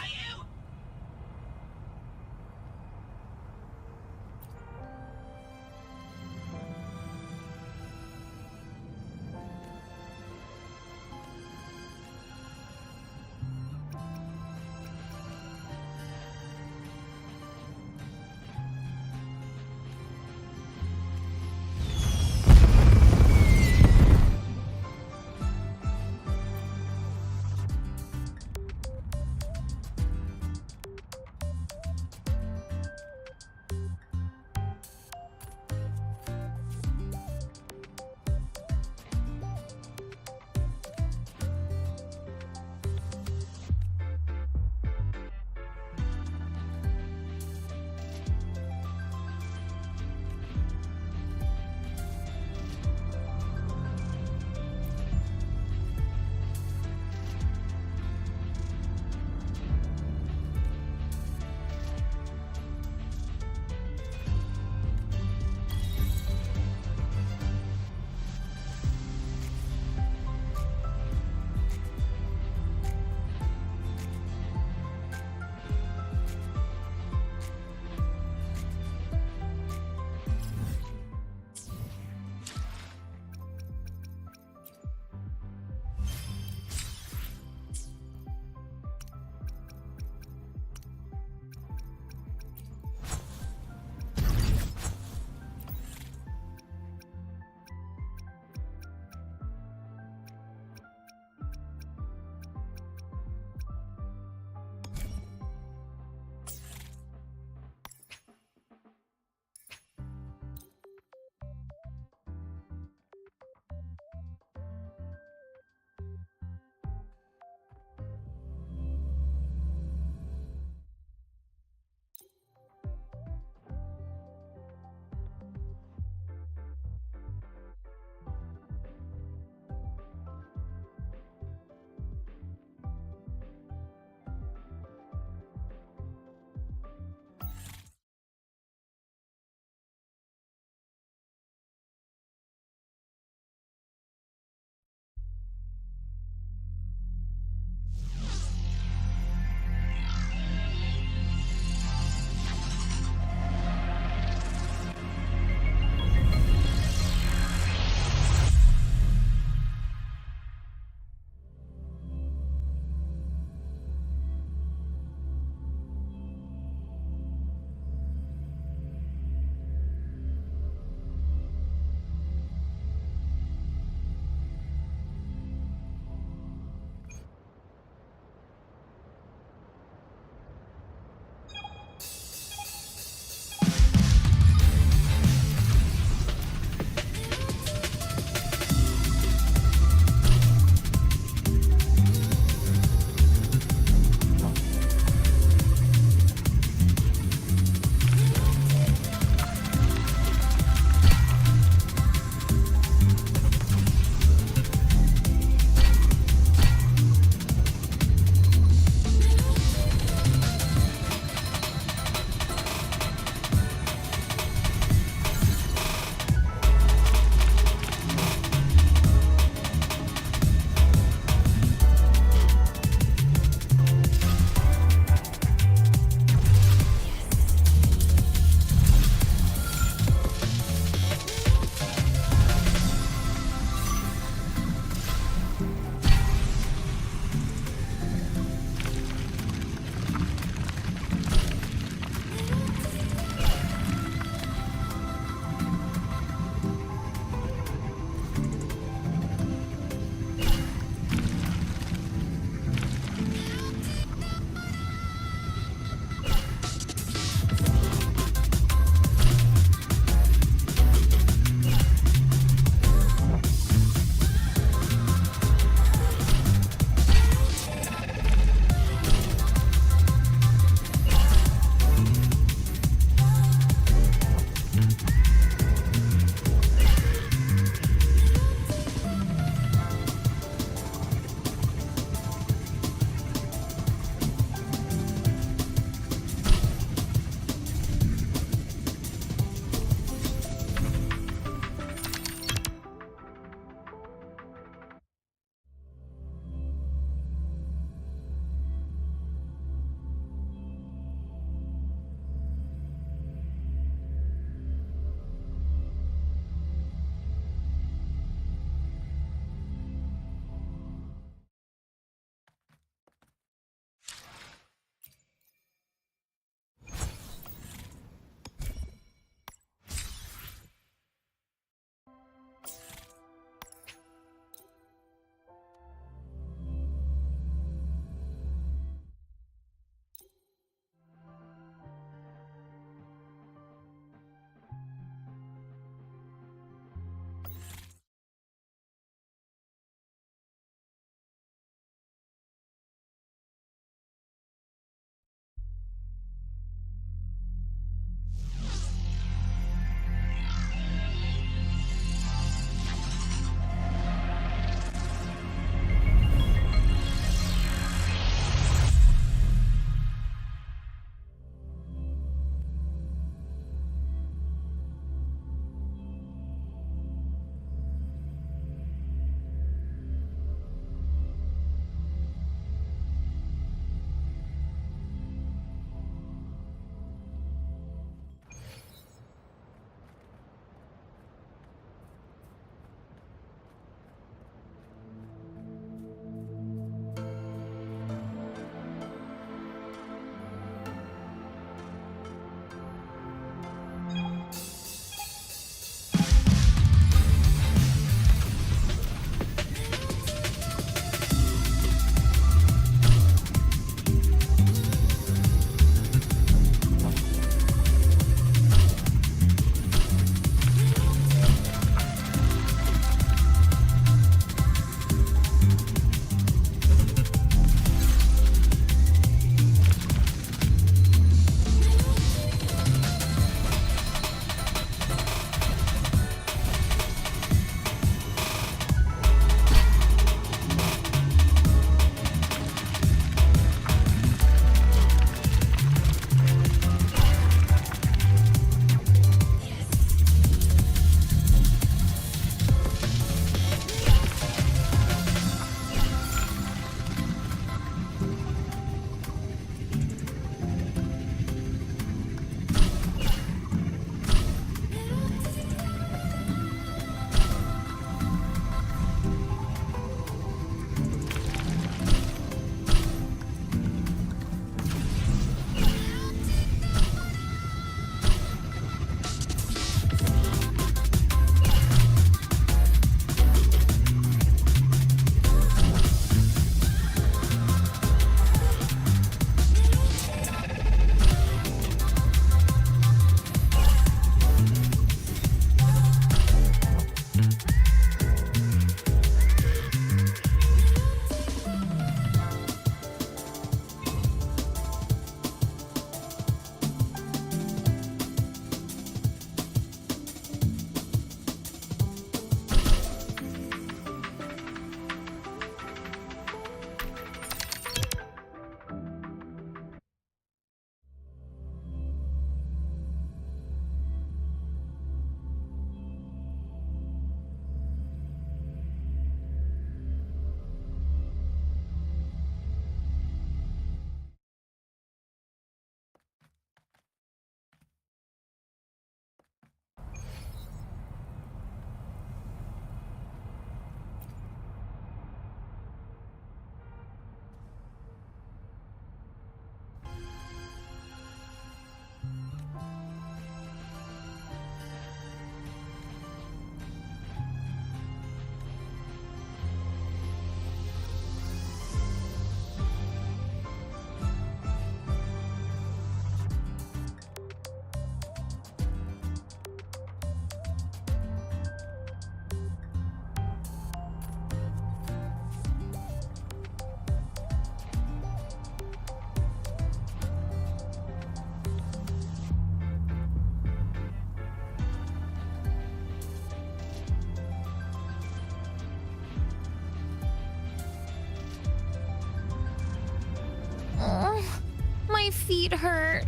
feet hurt.